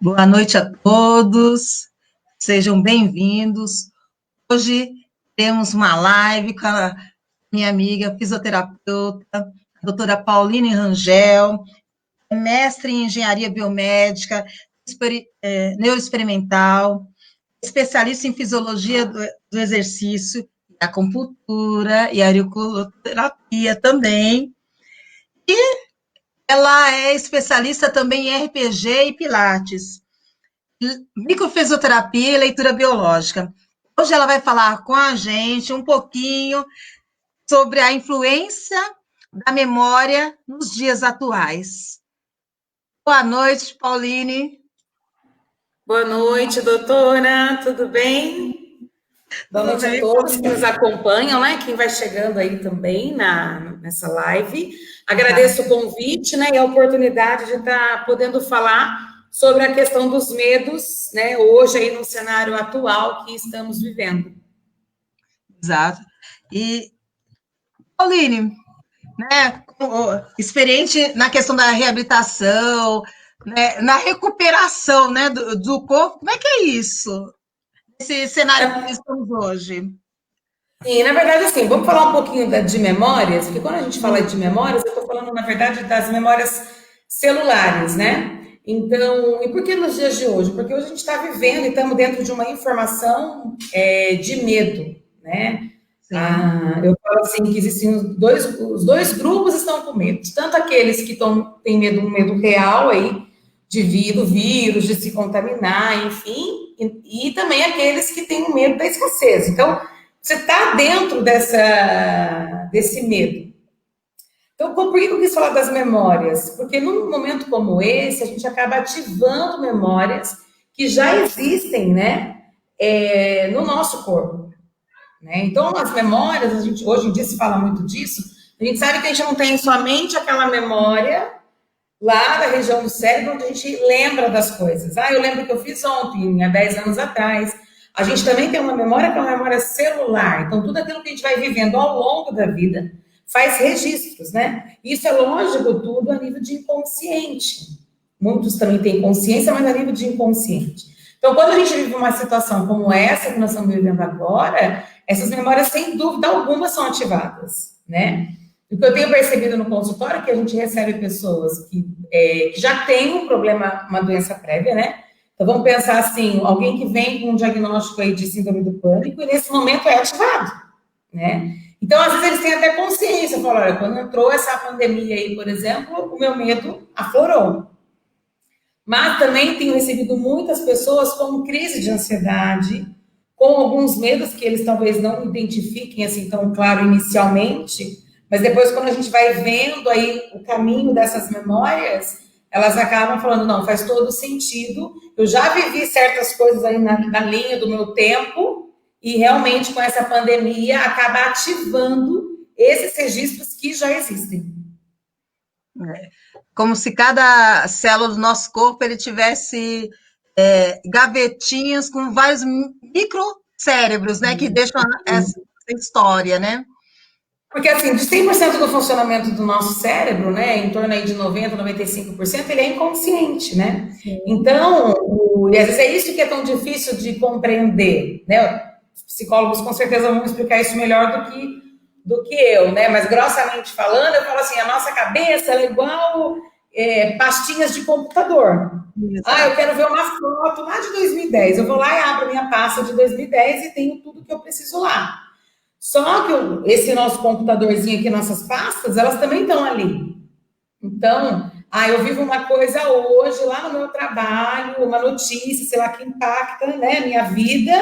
Boa noite a todos, sejam bem-vindos. Hoje temos uma live com a minha amiga fisioterapeuta, a doutora Pauline Rangel, mestre em engenharia biomédica, neuroexperimental, especialista em fisiologia do exercício, acupuntura e auriculoterapia também. E ela é especialista também em RPG e Pilates, microfisioterapia e leitura biológica. Hoje ela vai falar com a gente um pouquinho sobre a influência da memória nos dias atuais. Boa noite, Pauline. Boa noite, doutora, tudo bem? Boa noite a todos que nos acompanham, né? Quem vai chegando aí também nessa live. Agradeço o convite, né, e a oportunidade de estar podendo falar sobre a questão dos medos, né, hoje aí no cenário atual que estamos vivendo. Exato. E, Pauline, né, experiente na questão da reabilitação, né, na recuperação, né, do corpo, como é que é isso? Esse cenário que estamos hoje. Sim, na verdade, assim, vamos falar um pouquinho de memórias, porque quando a gente fala de memórias, eu estou falando, na verdade, das memórias celulares, né? Então, e por que nos dias de hoje? Porque hoje a gente está vivendo e estamos dentro de uma informação de medo, né? Eu falo assim que existem os dois grupos estão com medo, tanto aqueles que têm medo, um medo real aí, de vir do vírus, de se contaminar, enfim, e também aqueles que têm o medo da escassez. Então, você está dentro desse medo. Então, por que eu quis falar das memórias? Porque num momento como esse, a gente acaba ativando memórias que já existem, né, no nosso corpo. Né? Então, as memórias, hoje em dia se fala muito disso, a gente sabe que a gente não tem somente aquela memória lá da região do cérebro onde a gente lembra das coisas. Eu lembro que eu fiz ontem, há 10 anos atrás. A gente também tem uma memória que é uma memória celular. Então, tudo aquilo que a gente vai vivendo ao longo da vida faz registros, né? Isso é lógico, tudo a nível de inconsciente. Muitos também têm consciência, mas a nível de inconsciente. Então, quando a gente vive uma situação como essa que nós estamos vivendo agora, essas memórias, sem dúvida alguma, são ativadas, né? O que eu tenho percebido no consultório é que a gente recebe pessoas que já têm um problema, uma doença prévia, né? Então, vamos pensar assim, alguém que vem com um diagnóstico aí de síndrome do pânico e nesse momento é ativado, né? Então, às vezes, eles têm até consciência, falam, olha, quando entrou essa pandemia aí, por exemplo, o meu medo aflorou. Mas também tenho recebido muitas pessoas com crise de ansiedade, com alguns medos que eles talvez não identifiquem assim tão claro inicialmente, mas depois quando a gente vai vendo aí o caminho dessas memórias, elas acabam falando, não, faz todo sentido, eu já vivi certas coisas aí na linha do meu tempo, e realmente com essa pandemia acaba ativando esses registros que já existem. Como se cada célula do nosso corpo ele tivesse gavetinhas com vários microcérebros, né, que deixam essa história, né? Porque, assim, de 100% do funcionamento do nosso cérebro, né, em torno aí de 90%, 95%, ele é inconsciente, né? Sim. Então, e às vezes é isso que é tão difícil de compreender, né? Os psicólogos com certeza vão explicar isso melhor do que eu, né? Mas, grossamente falando, eu falo assim, a nossa cabeça é igual pastinhas de computador. Eu quero ver uma foto lá de 2010. Eu vou lá e abro minha pasta de 2010 e tenho tudo que eu preciso lá. Só que esse nosso computadorzinho aqui, nossas pastas, elas também estão ali. Então, eu vivo uma coisa hoje, lá no meu trabalho, uma notícia, sei lá, que impacta, né, minha vida.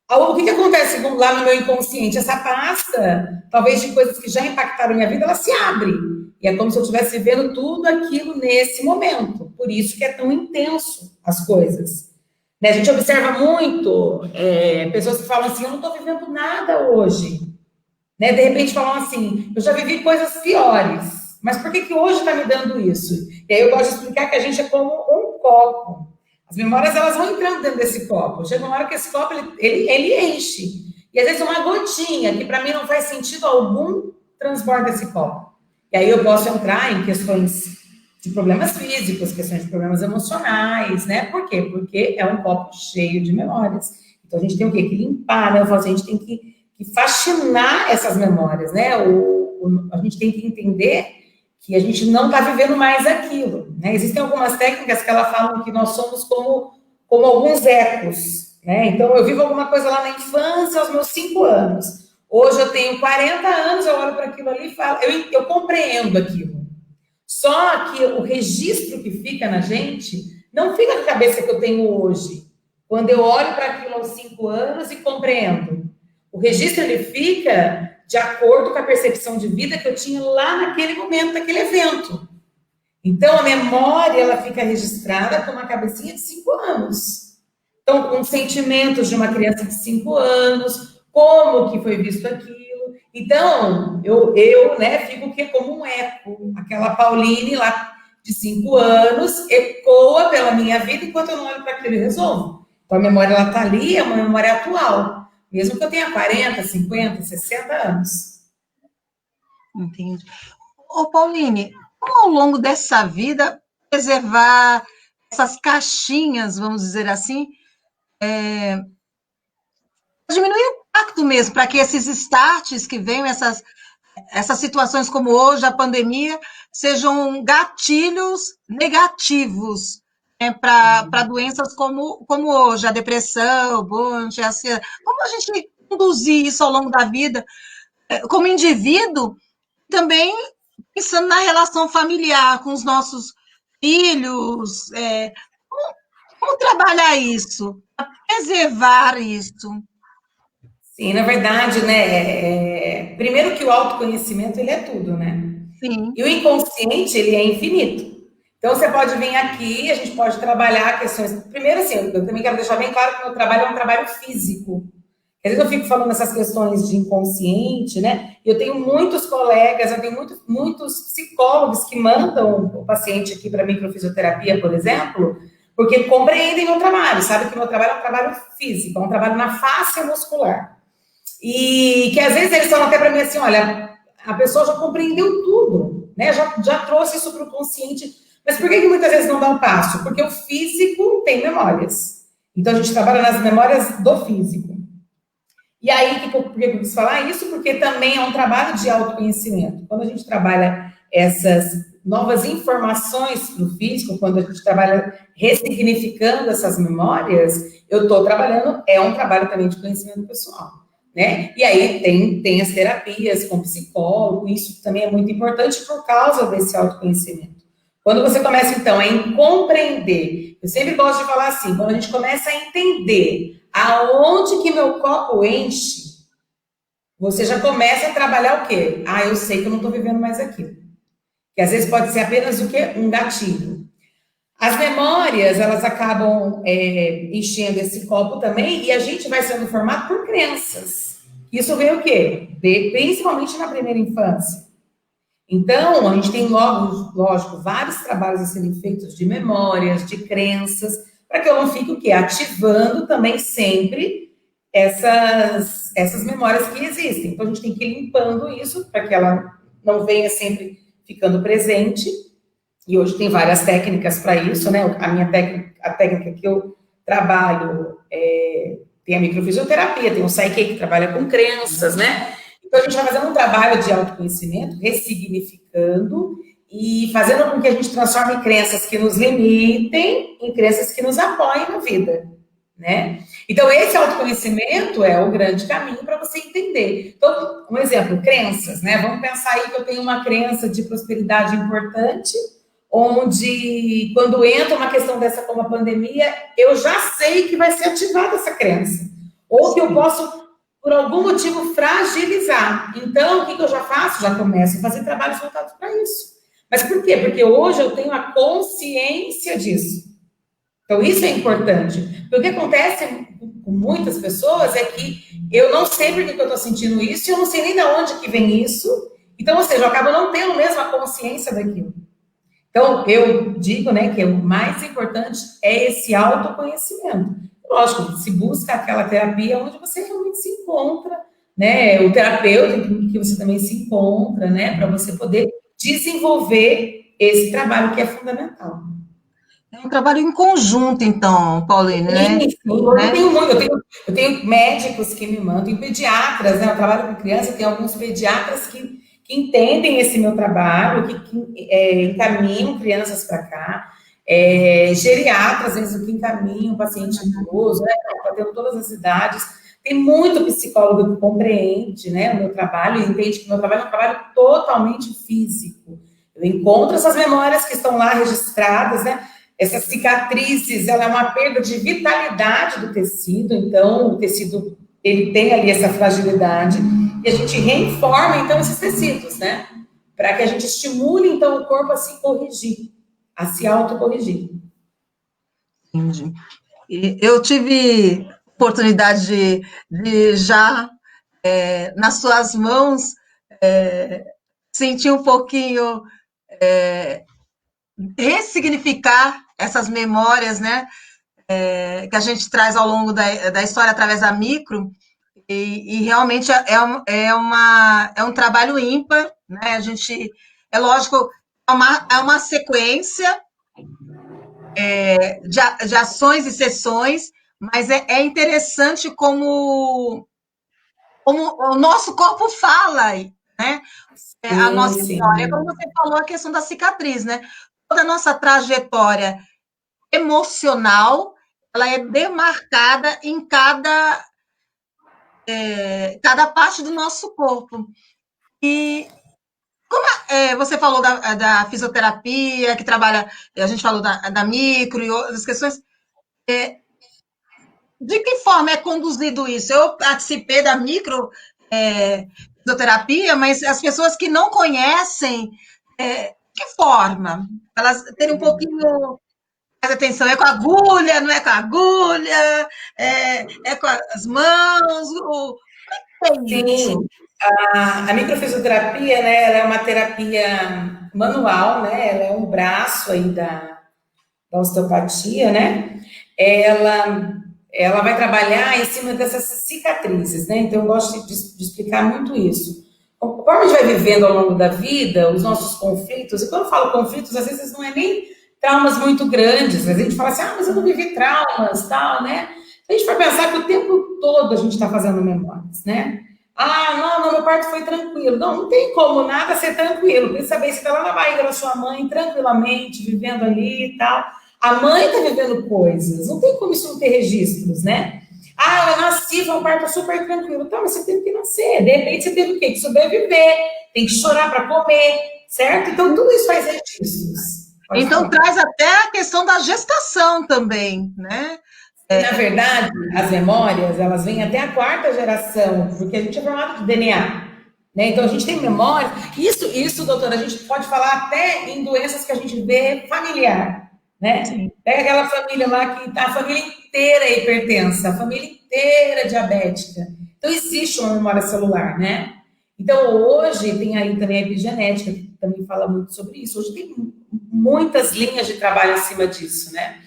O que acontece lá no meu inconsciente? Essa pasta, talvez de coisas que já impactaram minha vida, ela se abre. E é como se eu estivesse vendo tudo aquilo nesse momento. Por isso que é tão intenso as coisas. A gente observa muito pessoas que falam assim, eu não estou vivendo nada hoje. Né? De repente falam assim, eu já vivi coisas piores, mas por que hoje está me dando isso? E aí eu gosto de explicar que a gente é como um copo. As memórias elas vão entrando dentro desse copo. Chega uma hora que esse copo ele enche. E às vezes uma gotinha, que para mim não faz sentido algum, transborda esse copo. E aí eu posso entrar em questões de problemas físicos, questões de problemas emocionais, né? Por quê? Porque é um copo cheio de memórias. Então, a gente tem o quê? Que limpar, né? Eu falo assim, a gente tem que faxinar essas memórias, né? A gente tem que entender que a gente não está vivendo mais aquilo, né? Existem algumas técnicas que ela falam que nós somos como alguns ecos, né? Então, eu vivo alguma coisa lá na infância, aos meus 5 anos. Hoje eu tenho 40 anos, eu olho para aquilo ali e falo, eu compreendo aquilo. Só que o registro que fica na gente não fica na cabeça que eu tenho hoje. Quando eu olho para aquilo aos 5 anos e compreendo. O registro ele fica de acordo com a percepção de vida que eu tinha lá naquele momento, naquele evento. Então, a memória ela fica registrada com uma cabecinha de 5 anos. Então, com sentimentos de uma criança de 5 anos, como que foi visto aquilo. Então, eu né, fico como um eco. Aquela Pauline lá de 5 anos ecoa pela minha vida enquanto eu não olho para aquilo e resolvo. Então, a memória ela está ali, é uma memória atual. Mesmo que eu tenha 40, 50, 60 anos. Entendi. Ô, Pauline, como ao longo dessa vida preservar essas caixinhas, vamos dizer assim, diminuir o impacto mesmo, para que esses starts que venham, essas situações como hoje, a pandemia, sejam gatilhos negativos, né, para doenças como hoje, a depressão, o bunch, a ansiedade. Como a gente conduzir isso ao longo da vida, como indivíduo, também pensando na relação familiar com os nossos filhos, como trabalhar isso, preservar isso? Sim, na verdade, né? Primeiro que o autoconhecimento ele é tudo, né? Sim. E o inconsciente ele é infinito. Então você pode vir aqui, a gente pode trabalhar questões. Primeiro, assim, eu também quero deixar bem claro que o meu trabalho é um trabalho físico. Às vezes eu fico falando essas questões de inconsciente, né? Eu tenho muitos colegas, eu tenho muitos psicólogos que mandam o paciente aqui para microfisioterapia, por exemplo, porque compreendem meu trabalho, sabe que meu trabalho é um trabalho físico, é um trabalho na face muscular. E que às vezes eles falam até para mim assim, olha, a pessoa já compreendeu tudo, né? Já trouxe isso para o consciente. Mas por que muitas vezes não dá um passo? Porque o físico tem memórias. Então a gente trabalha nas memórias do físico. E aí, por que eu quis falar isso? Porque também é um trabalho de autoconhecimento. Quando a gente trabalha essas novas informações para o físico, quando a gente trabalha ressignificando essas memórias, eu estou trabalhando, é um trabalho também de conhecimento pessoal, né? E aí tem as terapias com psicólogo, isso também é muito importante por causa desse autoconhecimento. Quando você começa, então, a compreender, eu sempre gosto de falar assim, quando a gente começa a entender aonde que meu copo enche, você já começa a trabalhar o quê? Ah, eu sei que eu não estou vivendo mais aquilo. Que às vezes pode ser apenas o quê? Um gatilho. As memórias, elas acabam enchendo esse copo também e a gente vai sendo formado por crenças. Isso vem o quê? Principalmente na primeira infância. Então, a gente tem, lógico, vários trabalhos a serem feitos de memórias, de crenças, para que eu não fique o quê? Ativando também sempre essas memórias que existem. Então, a gente tem que ir limpando isso para que ela não venha sempre ficando presente. E hoje tem várias técnicas para isso, né? A técnica que eu trabalho tem a microfisioterapia, tem o Psyche que trabalha com crenças, né? Então, a gente vai fazendo um trabalho de autoconhecimento, ressignificando e fazendo com que a gente transforme crenças que nos limitem em crenças que nos apoiem na vida, né? Então, esse autoconhecimento é o grande caminho para você entender. Então, um exemplo, crenças, né? Vamos pensar aí que eu tenho uma crença de prosperidade importante, onde, quando entra uma questão dessa como a pandemia, eu já sei que vai ser ativada essa crença. Ou que eu posso por algum motivo, fragilizar. Então, o que eu já faço? Já começo a fazer trabalhos voltados para isso. Mas por quê? Porque hoje eu tenho a consciência disso. Então, isso é importante. Porque o que acontece com muitas pessoas é que eu não sei por que eu estou sentindo isso, e eu não sei nem de onde que vem isso. Então, ou seja, eu acabo não tendo mesmo a consciência daquilo. Então, eu digo, né, que o mais importante é esse autoconhecimento. Lógico, se busca aquela terapia onde você realmente se encontra, né? O terapeuta que você também se encontra, né? Para você poder desenvolver esse trabalho que é fundamental. É um trabalho em conjunto, então, Pauline, né? Sim, eu tenho muito, eu tenho médicos que me mandam, tenho pediatras, né? Eu trabalho com criança, tem alguns pediatras que entendem esse meu trabalho, que encaminham crianças para cá, geriatras, às vezes, que encaminham paciente idoso, né? Tendo todas as idades. Tem muito psicólogo que compreende, né, o meu trabalho e entende que o meu trabalho é um trabalho totalmente físico. Eu encontro essas memórias que estão lá registradas, né? Essas cicatrizes, ela é uma perda de vitalidade do tecido, então o tecido, ele tem ali essa fragilidade, e a gente reinforma, então, esses tecidos, né? Para que a gente estimule, então, o corpo a se corrigir, a se autocorrigir. Entendi. E eu tive oportunidade de já, nas suas mãos, sentir um pouquinho, ressignificar essas memórias, né, que a gente traz ao longo da história através da micro, e realmente é um trabalho ímpar, né? A gente, é lógico, é uma sequência de ações e sessões, mas é interessante como o nosso corpo fala, né? A Sim, nossa história, sim. como você falou, a questão da cicatriz, né? Toda a nossa trajetória emocional, ela é demarcada em cada parte do nosso corpo. E você falou da fisioterapia, que trabalha, a gente falou da micro e outras questões. De que forma é conduzido isso? Eu participei da micro fisioterapia, mas as pessoas que não conhecem, que forma? Elas terem um pouquinho mais atenção. É com agulha, não é com agulha? É com as mãos? Como é isso? Sim, a microfisioterapia, né, ela é uma terapia manual, né, ela é um braço aí da osteopatia, né, ela, ela vai trabalhar em cima dessas cicatrizes, né, então eu gosto de explicar muito isso. Conforme a gente vai vivendo ao longo da vida, os nossos conflitos, e quando eu falo conflitos, às vezes não é nem traumas muito grandes, às vezes a gente fala assim, mas eu não vivi traumas, tal, né, a gente vai pensar que o tempo todo a gente está fazendo memórias, né? Não, meu parto foi tranquilo. Não, não tem como nada ser tranquilo. Tem que saber se está lá na barriga da sua mãe, tranquilamente, vivendo ali e tal. A mãe está vivendo coisas. Não tem como isso não ter registros, né? Eu nasci, foi um parto super tranquilo. Tá, mas você teve que nascer. De repente você teve o quê? Que sobreviver. Tem que chorar para comer, certo? Então tudo isso faz registros. Então, traz até a questão da gestação também, né? Na verdade, as memórias, elas vêm até a quarta geração, porque a gente é formado de DNA, né? Então, a gente tem memória. Isso, doutora, a gente pode falar até em doenças que a gente vê familiar, né? Sim. Pega aquela família lá que a família inteira é hipertensa, a família inteira é diabética. Então, existe uma memória celular, né? Então, hoje, tem aí também a epigenética, que também fala muito sobre isso. Hoje tem muitas linhas de trabalho em cima disso, né?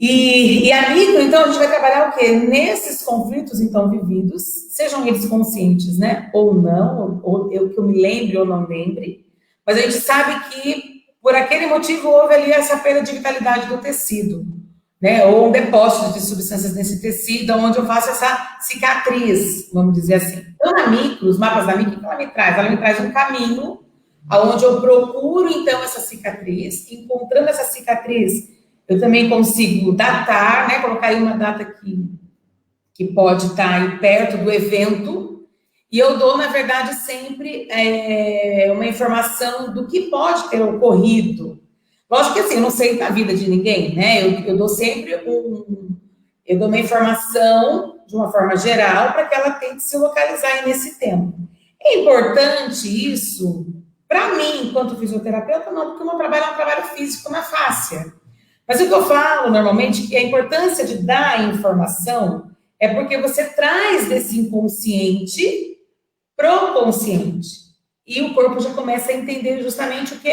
E a micro, então, a gente vai trabalhar o quê? Nesses conflitos, então, vividos, sejam eles conscientes, né? Ou não, ou eu que eu me lembre ou não lembre, mas a gente sabe que, por aquele motivo, houve ali essa perda de vitalidade do tecido, né? Ou um depósito de substâncias nesse tecido, onde eu faço essa cicatriz, vamos dizer assim. Então, na micro, os mapas da micro, ela me traz? Ela me traz um caminho onde eu procuro, então, essa cicatriz, encontrando essa cicatriz, eu também consigo datar, né? Colocar aí uma data que pode estar aí perto do evento, e eu dou, na verdade, sempre uma informação do que pode ter ocorrido. Lógico que assim, eu não sei da vida de ninguém, né? Eu dou sempre eu dou uma informação de uma forma geral para que ela tente se localizar aí nesse tempo. É importante isso, para mim, enquanto fisioterapeuta, não, porque o meu trabalho é um trabalho físico na fáscia. Mas o que eu falo normalmente, que a importância de dar a informação é porque você traz desse inconsciente pro consciente. E o corpo já começa a entender justamente o que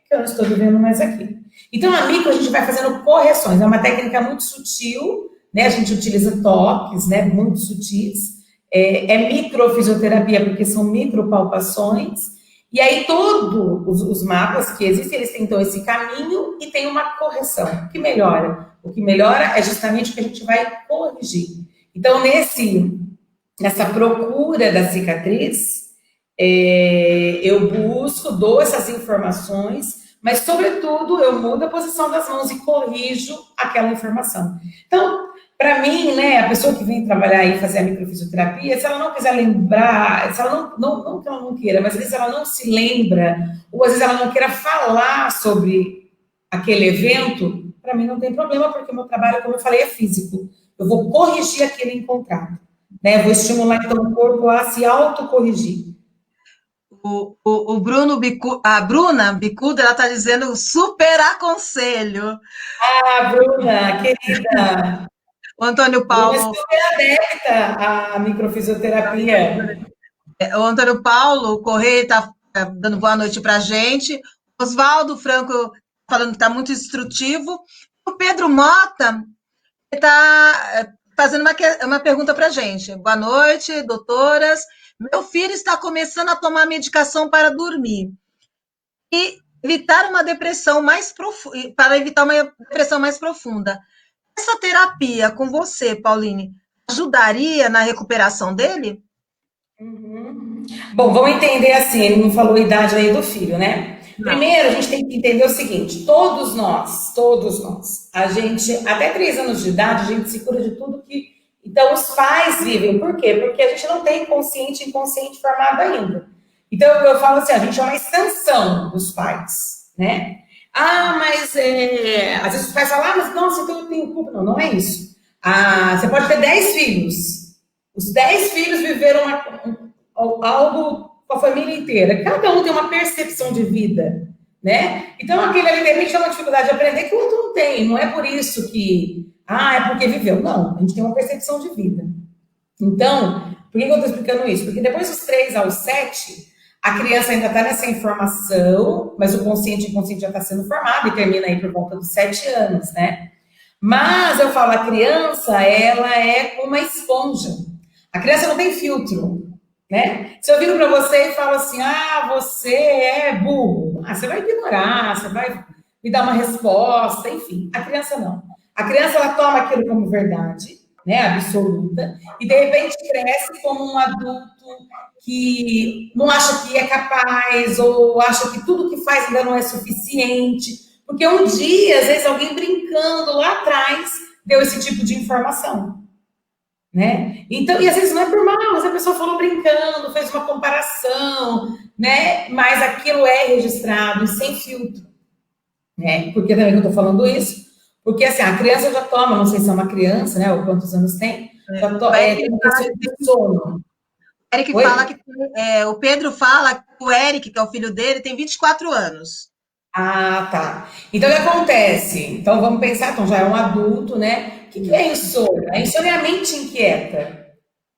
eu não estou vivendo mais aqui. Então, a micro, a gente vai fazendo correções. É uma técnica muito sutil, né? A gente utiliza toques, né? Muito sutis. É microfisioterapia, porque são micropalpações. E aí todos os mapas que existem, eles têm então esse caminho e tem uma correção. O que melhora? O que melhora é justamente o que a gente vai corrigir. Então, nessa procura da cicatriz, eu busco, dou essas informações, mas, sobretudo, eu mudo a posição das mãos e corrijo aquela informação. Então, para mim, né, a pessoa que vem trabalhar e fazer a microfisioterapia, se ela não quiser lembrar, se ela não que ela não queira, mas às vezes ela não se lembra, ou às vezes ela não queira falar sobre aquele evento, para mim não tem problema, porque o meu trabalho, como eu falei, é físico. Eu vou corrigir aquele encontrado, né? Eu vou estimular então o corpo a se autocorrigir. O Bruno a Bruna Bicuda, ela está dizendo super aconselho. Ah, Bruna, querida, O Antônio Bruna é Paulo, super adepta à microfisioterapia. o Antônio Paulo Correia está dando boa noite para a gente. Oswaldo Franco falando que está muito instrutivo. O Pedro Mota está fazendo uma pergunta para a gente. Boa noite, doutoras. Meu filho está começando a tomar medicação para dormir e evitar uma depressão mais profunda, para evitar uma depressão mais profunda. Essa terapia com você, Pauline, ajudaria na recuperação dele? Uhum. Bom, vamos entender assim, ele não falou a idade aí do filho, né? Não. Primeiro, a gente tem que entender o seguinte, todos nós, a gente, até 3 anos de idade, a gente se cura de tudo que, então, os pais vivem. Por quê? Porque a gente não tem consciente e inconsciente formado ainda. Então, eu falo assim, a gente é uma extensão dos pais, né? Ah, mas, às vezes os pais falam, ah, mas nossa, então eu tenho culpa. Não, não é isso. Ah, você pode ter 10 filhos, os 10 filhos viveram algo com a família inteira. Cada um tem uma percepção de vida, né? Então, aquele ali, de repente, tem uma dificuldade de aprender que o outro não tem. Não é por isso que, é porque viveu. Não, a gente tem uma percepção de vida. Então, por que eu estou explicando isso? Porque depois dos 3 aos 7, a criança ainda está nessa informação, mas o consciente e inconsciente já está sendo formado e termina aí por volta dos 7 anos, né? Mas eu falo, a criança, ela é uma esponja. A criança não tem filtro, né? Se eu viro para você e falo assim, você é burro, você vai ignorar, você vai me dar uma resposta, enfim. A criança não. A criança, ela toma aquilo como verdade, né, absoluta, e de repente cresce como um adulto que não acha que é capaz, ou acha que tudo que faz ainda não é suficiente, porque um dia, às vezes, alguém brincando lá atrás deu esse tipo de informação. Né? Então, e às vezes não é por mal, mas a pessoa falou brincando, fez uma comparação, né? Mas aquilo é registrado e sem filtro, né? Por que também que eu tô falando isso? Porque assim, a criança já toma, não sei se é uma criança, né? Ou quantos anos tem, tem uma questão de sono. Eric fala que o Pedro fala que o Eric, que é o filho dele, tem 24 anos. Ah, tá. Então, o que acontece? Então, vamos pensar, então já é um adulto, né? O que é insônia? A insônia é a mente inquieta,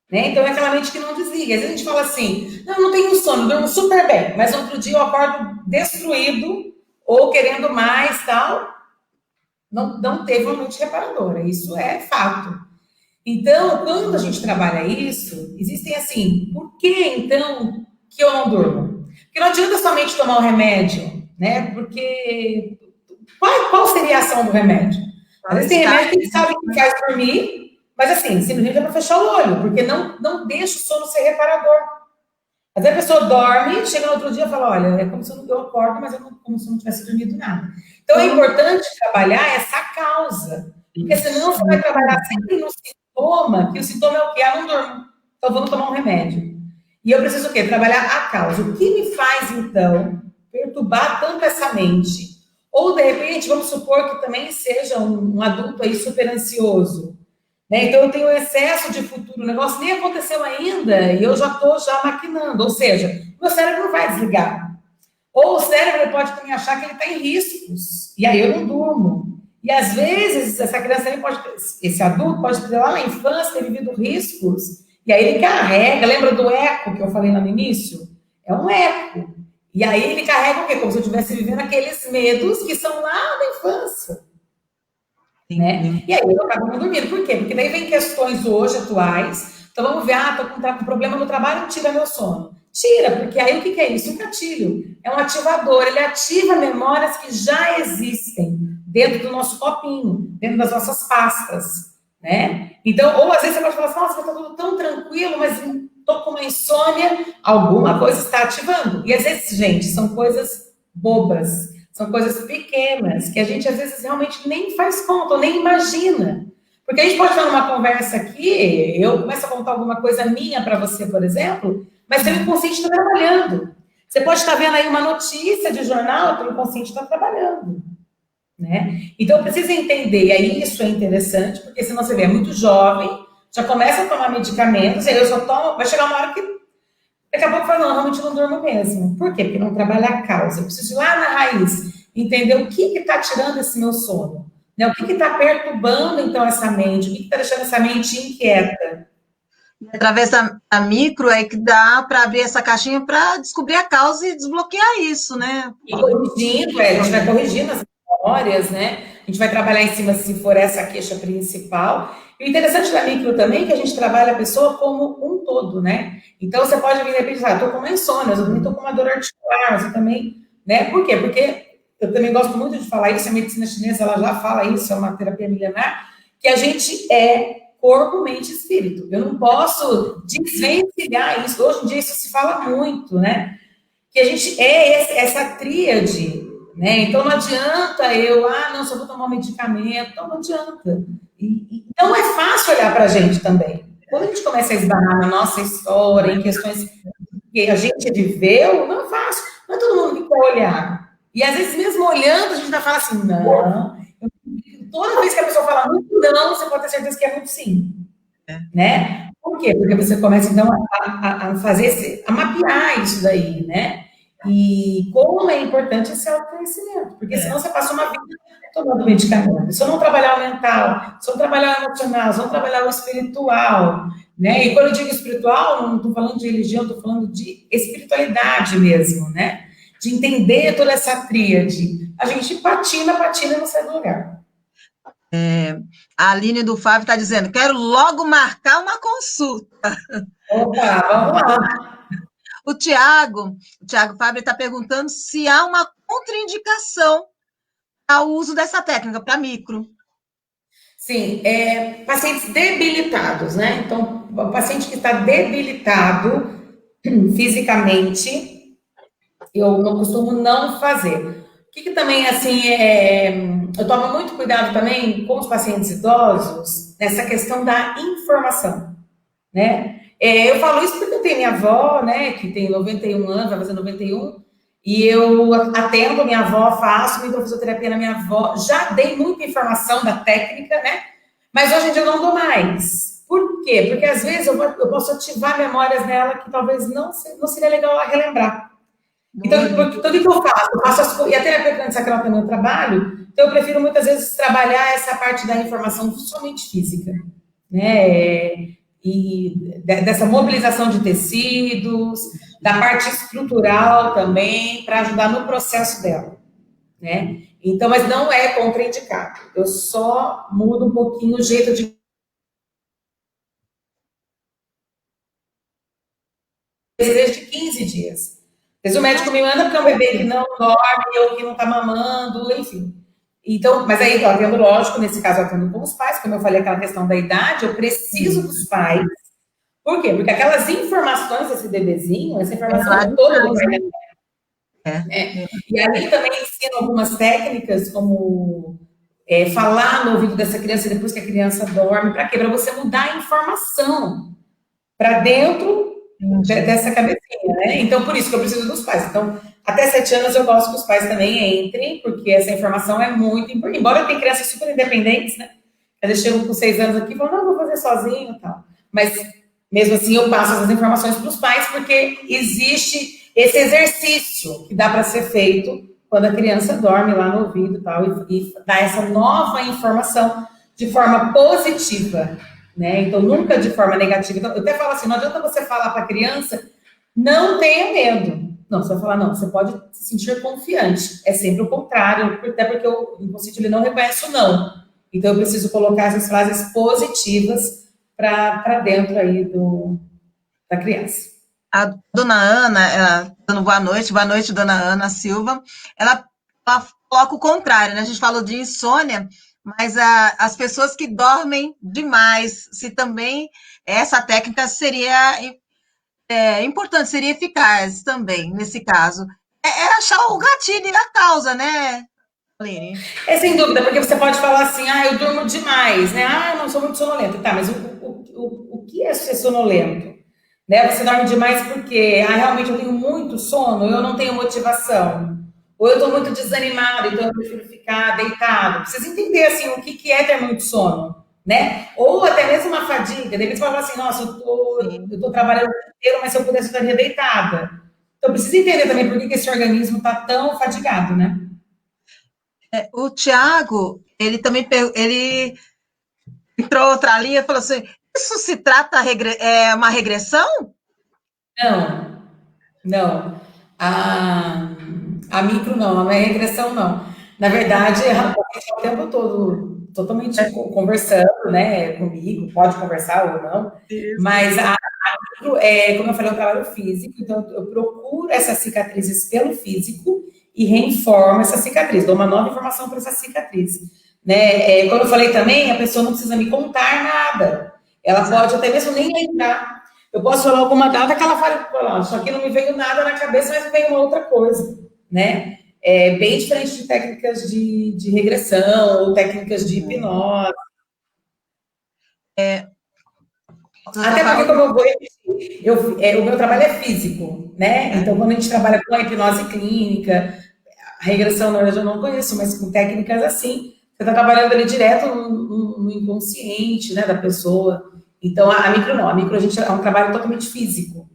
né? Então, é aquela mente que não desliga. Às vezes a gente fala assim, não tenho sono, durmo super bem, mas outro dia eu acordo destruído ou querendo mais, tal. Não teve uma mente reparadora, isso é fato. Então, quando a gente trabalha isso, existem assim, por que então que eu não durmo? Porque não adianta somente tomar o remédio, né? Porque qual seria a ação do remédio? Às vezes tem remédio que a gente sabe que faz dormir, mas assim, simplesmente é para fechar o olho, porque não deixa o sono ser reparador. Às vezes a pessoa dorme, chega no outro dia e fala, olha, é como se eu acordo, mas como se eu não tivesse dormido nada. Então é importante trabalhar essa causa, porque senão você vai trabalhar sempre no sintoma, que o sintoma é o quê? Não durmo. Então vamos tomar um remédio. E eu preciso o quê? Trabalhar a causa. O que me faz, então, perturbar tanto essa mente? Ou, de repente, vamos supor que também seja um adulto aí super ansioso. Né? Então, eu tenho excesso de futuro. O negócio nem aconteceu ainda e eu já estou maquinando. Ou seja, meu cérebro não vai desligar. Ou o cérebro pode também achar que ele está em riscos. E aí eu não durmo. E, às vezes, essa criança também esse adulto pode ter lá na infância, ter vivido riscos. E aí ele carrega, lembra do eco que eu falei lá no início? É um eco. E aí ele carrega o quê? Como se eu estivesse vivendo aqueles medos que são lá da infância. Né? E aí eu acabo não dormindo. Por quê? Porque daí vem questões hoje atuais. Então vamos ver, tô com um problema no trabalho, tira meu sono. Tira, porque aí o que é isso? Um gatilho. É um ativador, ele ativa memórias que já existem dentro do nosso copinho, dentro das nossas pastas, né? Então, ou às vezes você pode falar assim, nossa, está tudo tão tranquilo, mas estou com uma insônia, alguma coisa está ativando. E às vezes, gente, são coisas bobas, são coisas pequenas, que a gente às vezes realmente nem faz conta, ou nem imagina. Porque a gente pode estar numa conversa aqui, eu começo a contar alguma coisa minha para você, por exemplo, mas seu inconsciente está trabalhando. Você pode estar vendo aí uma notícia de jornal, o inconsciente está trabalhando. Né? Então, precisa entender, e aí isso é interessante, porque senão você vê, é muito jovem, já começa a tomar medicamentos, aí eu só tomo, vai chegar uma hora que daqui a pouco fala, não, realmente não durmo mesmo. Por quê? Porque não trabalha a causa. Eu preciso ir lá na raiz, entender o que está tirando esse meu sono. Né? O que está perturbando, então, essa mente? O que está deixando essa mente inquieta? Através da micro é que dá para abrir essa caixinha para descobrir a causa e desbloquear isso, né? E corrigindo, a gente vai corrigindo as memórias, né? A gente vai trabalhar em cima se for essa a queixa principal. E o interessante da micro também é que a gente trabalha a pessoa como um todo, né? Então você pode vir de repente falar, estou com uma insônia, eu também estou com uma dor articular, você também, né? Por quê? Porque eu também gosto muito de falar isso, a medicina chinesa ela já fala isso, é uma terapia milenar, que a gente é corpo, mente e espírito. Eu não posso desvencilhar isso. Hoje em dia isso se fala muito, né? Que a gente é essa tríade, né? Então não adianta eu, não, só vou tomar um medicamento, não adianta. E não é fácil olhar para a gente também. Quando a gente começa a esbarrar na nossa história, em questões que a gente viveu, não é fácil. Não é todo mundo que quer olhar. E às vezes, mesmo olhando, a gente ainda fala assim, não. Toda vez que a pessoa fala muito não, você pode ter certeza que é muito sim. Né? Por quê? Porque você começa, então, a fazer, a mapear isso daí, né? E como é importante esse autoconhecimento, porque senão você passa uma vida tomando medicamento. Se eu não trabalhar o mental, se eu não trabalhar o emocional, se eu não trabalhar o espiritual, né? E quando eu digo espiritual, não estou falando de religião, estou falando de espiritualidade mesmo, né? De entender toda essa tríade. A gente patina e não sai do lugar. A Aline do Fábio está dizendo, quero logo marcar uma consulta. Opa, vamos lá. O Tiago Fábio está perguntando se há uma contraindicação ao uso dessa técnica para micro. Sim, pacientes debilitados, né? Então, o paciente que está debilitado fisicamente, eu não costumo não fazer. O que também, assim, eu tomo muito cuidado também com os pacientes idosos nessa questão da informação, né? Eu falo isso porque eu tenho minha avó, né, que tem 91 anos, vai fazer 91, e eu atendo minha avó, faço microfisioterapia na minha avó, já dei muita informação da técnica, né? Mas hoje em dia eu não dou mais. Por quê? Porque às vezes eu posso ativar memórias nela que talvez não seria legal ela relembrar. Então, tudo que eu faço, e a terapia crânio-sacral também eu trabalho, então eu prefiro muitas vezes trabalhar essa parte da informação somente física, né? E dessa mobilização de tecidos, da parte estrutural também, para ajudar no processo dela, né? Então, mas não é contraindicado. Eu só mudo um pouquinho o jeito de desde 15 dias. Mas o médico me manda porque é um bebê que não dorme, ou que não está mamando, enfim. Então, mas aí, eu atendo, lógico, nesse caso eu atendo com os pais, como eu falei, aquela questão da idade, eu preciso dos pais. Por quê? Porque aquelas informações desse bebezinho, essa informação toda do pai. E aí também ensino algumas técnicas, como falar no ouvido dessa criança depois que a criança dorme. Para quê? Para você mudar a informação para dentro dessa cabecinha, né? Então, por isso que eu preciso dos pais. Então, até 7 anos eu gosto que os pais também entrem, porque essa informação é muito importante. Embora eu tenha crianças super independentes, né? Eles chegam com 6 anos aqui e falam, não, vou fazer sozinho e tal. Mas, mesmo assim, eu passo essas informações para os pais, porque existe esse exercício que dá para ser feito quando a criança dorme lá no ouvido e tal, e dá essa nova informação de forma positiva, né? Então, nunca de forma negativa. Então, eu até falo assim, não adianta você falar para a criança, não tenha medo. Não, você vai falar, não, você pode se sentir confiante. É sempre o contrário, até porque o inconsciente ele não reconhece o não. Então, eu preciso colocar essas frases positivas para dentro aí da criança. A dona Ana, dando boa noite, dona Ana Silva, ela coloca o contrário, né? A gente falou de insônia, mas as pessoas que dormem demais, se também essa técnica seria importante, seria eficaz também, nesse caso. É achar o gatilho e a causa, né, Aline? É sem dúvida, porque você pode falar assim, ah, eu durmo demais, né? Ah, eu não sou muito sonolenta. Tá, mas o que é ser sonolento? Né? Você dorme demais porque, ah, realmente eu tenho muito sono, eu não tenho motivação. Ou eu estou muito desanimado, então eu prefiro ficar deitado. Precisa entender, assim, o que é ter muito sono, né? Ou até mesmo uma fadiga. De repente você fala assim, nossa, Sim. eu tô trabalhando o dia inteiro, mas se eu pudesse eu estaria deitada. Então precisa entender também por que esse organismo está tão fadigado, né? O Tiago, ele também ele entrou outra linha e falou assim: isso se trata uma regressão? Não, não. A micro não, a minha regressão não. Na verdade, a gente está o tempo todo totalmente conversando, né, comigo, pode conversar ou não, Isso. mas a micro, como eu falei, é um trabalho físico, então eu procuro essas cicatrizes pelo físico e reinformo essa cicatriz, dou uma nova informação para essa cicatriz. Né? Como eu falei também, a pessoa não precisa me contar nada, ela Exato. pode até mesmo nem lembrar. Eu posso falar alguma data que ela fala, só que não me veio nada na cabeça, mas me veio uma outra coisa, né? É bem diferente de técnicas de regressão ou técnicas de Uhum. hipnose. Você está Até porque, como falando. eu vou repetir, o meu trabalho é físico, né? É, Então, quando a gente trabalha com a hipnose clínica, a regressão, na verdade, eu não conheço, mas com técnicas assim, você está trabalhando ali direto no inconsciente, né, da pessoa. Então, a micro não, a micro a gente é um trabalho totalmente físico.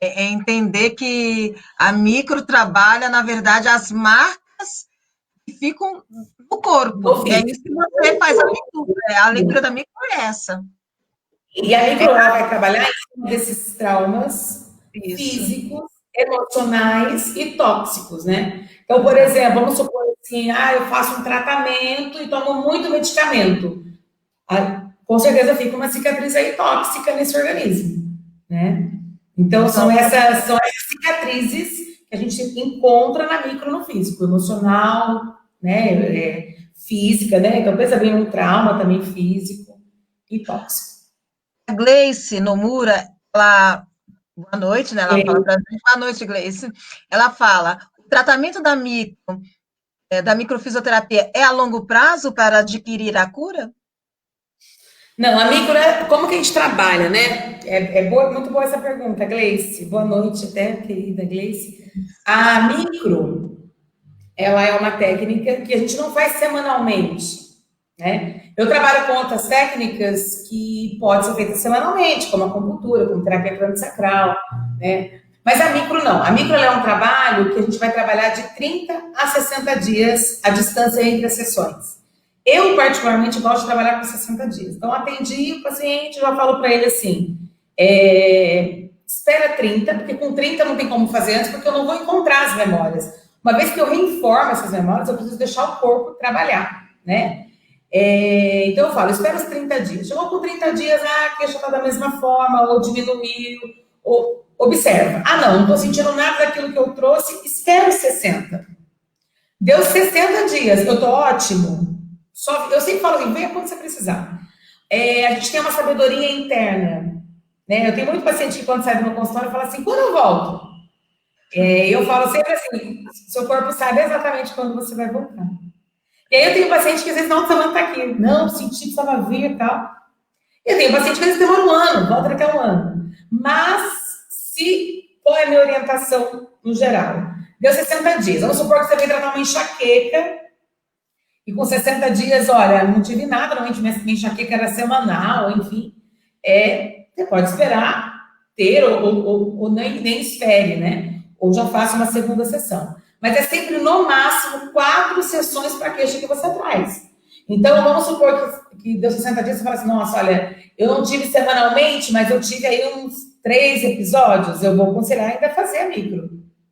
é entender que a micro trabalha, na verdade, as marcas que ficam no corpo. No E é isso físico. que você faz a leitura. A leitura da micro é essa. E a micro ela vai trabalhar em cima desses traumas Isso. físicos, emocionais e tóxicos, né? Então, por Exato. exemplo, vamos supor assim, ah, eu faço um tratamento e tomo muito medicamento. Ah, com certeza fica uma cicatriz aí tóxica nesse organismo, né? Então, Então, são essas cicatrizes que a gente encontra na micro no físico, emocional, né? Física, né? Então, pensa bem um trauma também físico e tóxico. a Gleice Nomura, boa noite, né? Ela fala para a gente, boa noite, Gleice. Ela fala, o tratamento da microfisioterapia é a longo prazo para adquirir a cura? Não, a micro, como que a gente trabalha, né? Muito boa essa pergunta, Gleice. Boa noite, até, querida Gleice. A micro, ela é uma técnica que a gente não faz semanalmente, né? Eu trabalho com outras técnicas que podem ser feitas semanalmente, como a acupuntura, como terapia crânio-sacral, né? Mas a micro não. A micro é um trabalho que a gente vai trabalhar de 30 a 60 dias a distância entre as sessões. Eu, particularmente, gosto de trabalhar com 60 dias. Então, atendi o paciente, já falo para ele assim: espera 30, porque com 30 não tem como fazer antes, porque eu não vou encontrar as memórias. Uma vez que eu reinformo essas memórias, eu preciso deixar o corpo trabalhar, né? Então eu falo, espera os 30 dias. Chegou com 30 dias, a queixa está da mesma forma, ou diminuiu, ou observa. Ah, não estou sentindo nada daquilo que eu trouxe, espera os 60. Deu 60 dias, eu estou ótimo. Eu sempre falo assim, venha quando você precisar. A gente tem uma sabedoria interna. Né? Eu tenho muito paciente que quando sai do meu consultório fala assim, quando eu volto? Eu falo sempre assim, seu corpo sabe exatamente quando você vai voltar. E aí eu tenho paciente que às vezes não semana está aqui. Não, senti que precisava vir e tal. Eu tenho paciente que às vezes demora um ano, volta daqui a um ano. Mas, qual é a minha orientação no geral? Deu 60 dias. Vamos supor que você veio tratar uma enxaqueca e com 60 dias, olha, não tive nada, normalmente minha enxaqueca era semanal, enfim. Você pode esperar ter ou nem espere, né? Ou já faça uma segunda sessão. Mas é sempre, no máximo, 4 sessões para a queixa que você traz. Então, vamos supor que deu 60 dias, você fala assim, nossa, olha, eu não tive semanalmente, mas eu tive aí uns 3 episódios, eu vou aconselhar ainda a fazer a micro.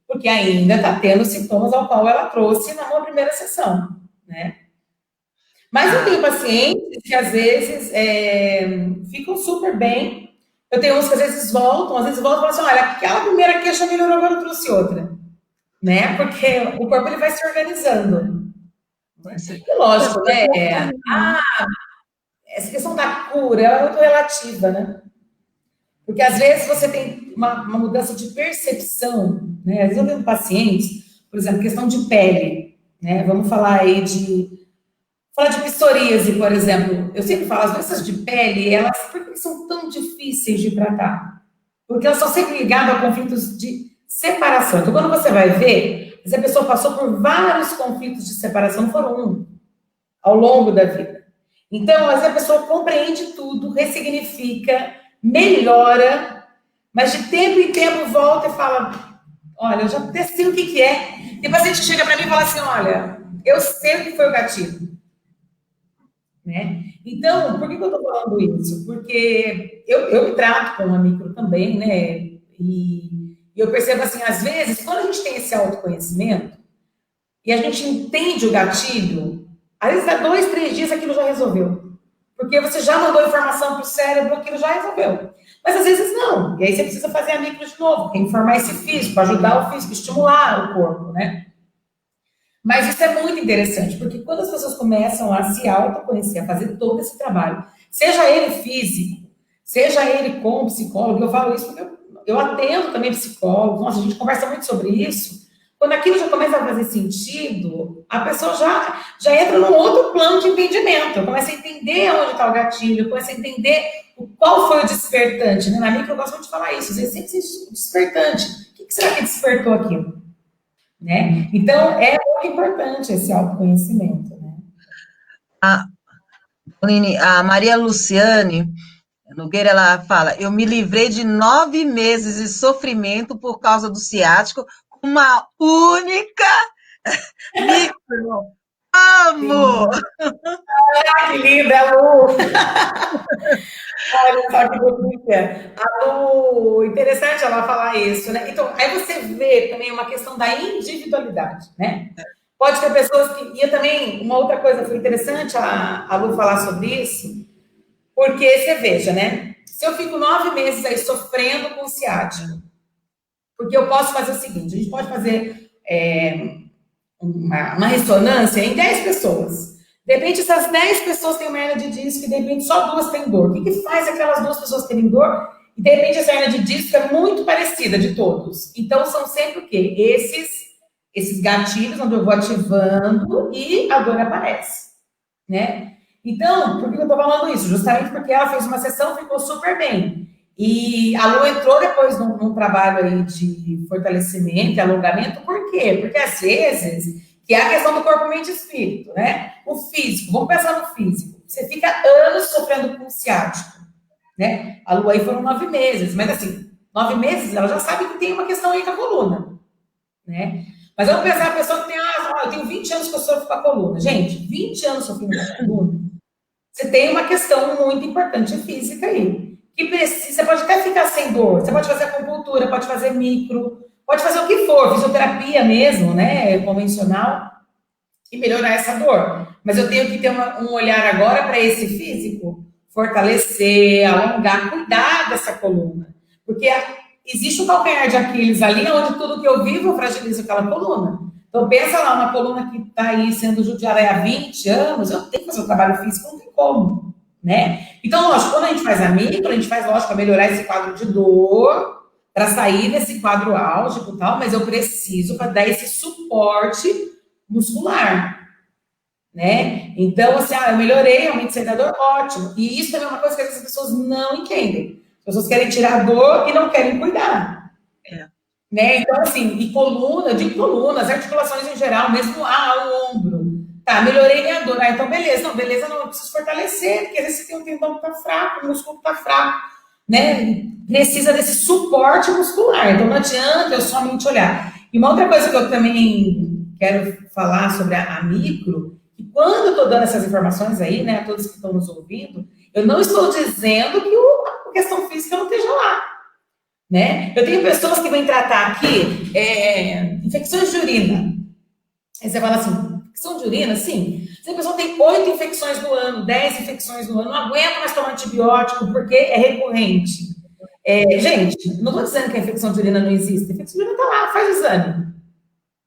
Porque ainda está tendo sintomas ao qual ela trouxe na primeira sessão, né? Mas eu Ah, tenho pacientes que às vezes ficam super bem. Eu tenho uns que às vezes voltam e falam assim, olha, aquela primeira queixa melhorou, agora eu trouxe outra. Né? Porque o corpo ele vai se organizando. Né? E lógico, né? Essa questão da cura é muito relativa, né? Porque às vezes você tem uma mudança de percepção, né? Às vezes eu tenho pacientes, por exemplo, questão de pele, né? Vamos falar aí falar de psoríase, por exemplo. Eu sempre falo, as doenças de pele, elas, por que são tão difíceis de tratar? Porque elas são sempre ligadas a conflitos de separação. Então, quando você vai ver, essa pessoa passou por vários conflitos de separação, foram um, ao longo da vida. Então, essa pessoa compreende tudo, ressignifica, melhora, mas de tempo em tempo volta e fala, olha, eu já até sei o que é. Tem paciente que chega para mim e fala assim, olha, eu sei o que foi o gatilho. Né? Então, por que eu estou falando isso? Porque eu me trato com a micro também, né? E eu percebo assim, às vezes, quando a gente tem esse autoconhecimento e a gente entende o gatilho, às vezes há 2, 3 dias aquilo já resolveu. Porque você já mandou informação para o cérebro, aquilo já resolveu. Mas às vezes não. E aí você precisa fazer a micro de novo, informar esse físico, ajudar o físico, estimular o corpo, né? Mas isso é muito interessante, porque quando as pessoas começam a se autoconhecer, a fazer todo esse trabalho, seja ele físico, seja ele com psicólogo, eu falo isso porque eu atendo também psicólogo, nossa, a gente conversa muito sobre isso. Quando aquilo já começa a fazer sentido, a pessoa já entra num outro plano de entendimento, começa a entender onde está o gatilho, começa a entender qual foi o despertante. Né? Na micro eu gosto muito de falar isso, às vezes sempre existe um despertante. O que será que despertou aquilo? Né? Então, é muito importante esse autoconhecimento. Né? A Maria Luciane Nogueira, ela fala, eu me livrei de 9 meses de sofrimento por causa do ciático, com uma única micro. Amo! Ah, que linda, Lu! Olha só que delícia. A Lu, interessante ela falar isso, né? Então, aí você vê também uma questão da individualidade, né? Pode ter pessoas que... E também, uma outra coisa foi interessante a Lu falar sobre isso, porque você veja, né? Se eu fico 9 meses aí sofrendo com ciático, porque eu posso fazer o seguinte, a gente pode fazer uma ressonância em 10 pessoas. De repente, essas 10 pessoas têm uma hernia de disco e de repente só 2 têm dor. O que faz aquelas 2 pessoas terem dor? E de repente essa hernia de disco é muito parecida de todos. Então, são sempre o quê? Esses gatilhos onde eu vou ativando e a dor aparece. Né? Então, por que eu estou falando isso? Justamente porque ela fez uma sessão e ficou super bem. E a Lu entrou depois num trabalho aí de fortalecimento e alongamento. Por quê? Porque às vezes, que é a questão do corpo, mente e espírito, né? O físico, vamos pensar no físico. Você fica anos sofrendo com ciático, né? A Lu aí foram 9 meses, mas assim, 9 meses ela já sabe que tem uma questão aí com a coluna, né? Mas vamos pensar a pessoa que tem, eu tenho 20 anos que eu sofro com a coluna. Gente, 20 anos sofrendo com a coluna, você tem uma questão muito importante física aí. Que precisa, você pode até ficar sem dor, você pode fazer acupuntura, pode fazer micro, pode fazer o que for, fisioterapia mesmo, né, convencional, e melhorar essa dor. Mas eu tenho que ter um olhar agora para esse físico, fortalecer, alongar, cuidar dessa coluna. Porque existe um calcanhar de Aquiles ali, onde tudo que eu vivo eu fragilizo aquela coluna. Então, pensa lá, uma coluna que está aí sendo judiada há 20 anos, eu tenho que fazer o trabalho físico, não tem como, né? Então, lógico, quando a gente faz a micro, a gente faz, lógico, para melhorar esse quadro de dor, para sair desse quadro álgico e tal, mas eu preciso para dar esse suporte muscular, né? Então, assim, eu melhorei, aumentei a dor, ótimo. E isso também é uma coisa que as pessoas não entendem. As pessoas querem tirar a dor e não querem cuidar. Né? Então, assim, e coluna, de colunas, articulações em geral, mesmo o ombro. Tá, melhorei minha dor. Então, beleza. Não, beleza, não, eu preciso fortalecer, porque às vezes você tem um tendão que tá fraco, o músculo que tá fraco, né? Precisa desse suporte muscular. Então, não adianta eu somente olhar. E uma outra coisa que eu também quero falar sobre a micro, que quando eu tô dando essas informações aí, né, a todos que estão nos ouvindo, eu não estou dizendo que a questão física não esteja lá. Né? Eu tenho pessoas que vêm tratar aqui infecções de urina. Aí você fala assim, infecção de urina? Sim. Se a pessoa tem 8 infecções no ano, 10 infecções no ano, não aguenta mais tomar antibiótico porque é recorrente. Gente, não estou dizendo que a infecção de urina não existe. A infecção de urina está lá, faz o exame.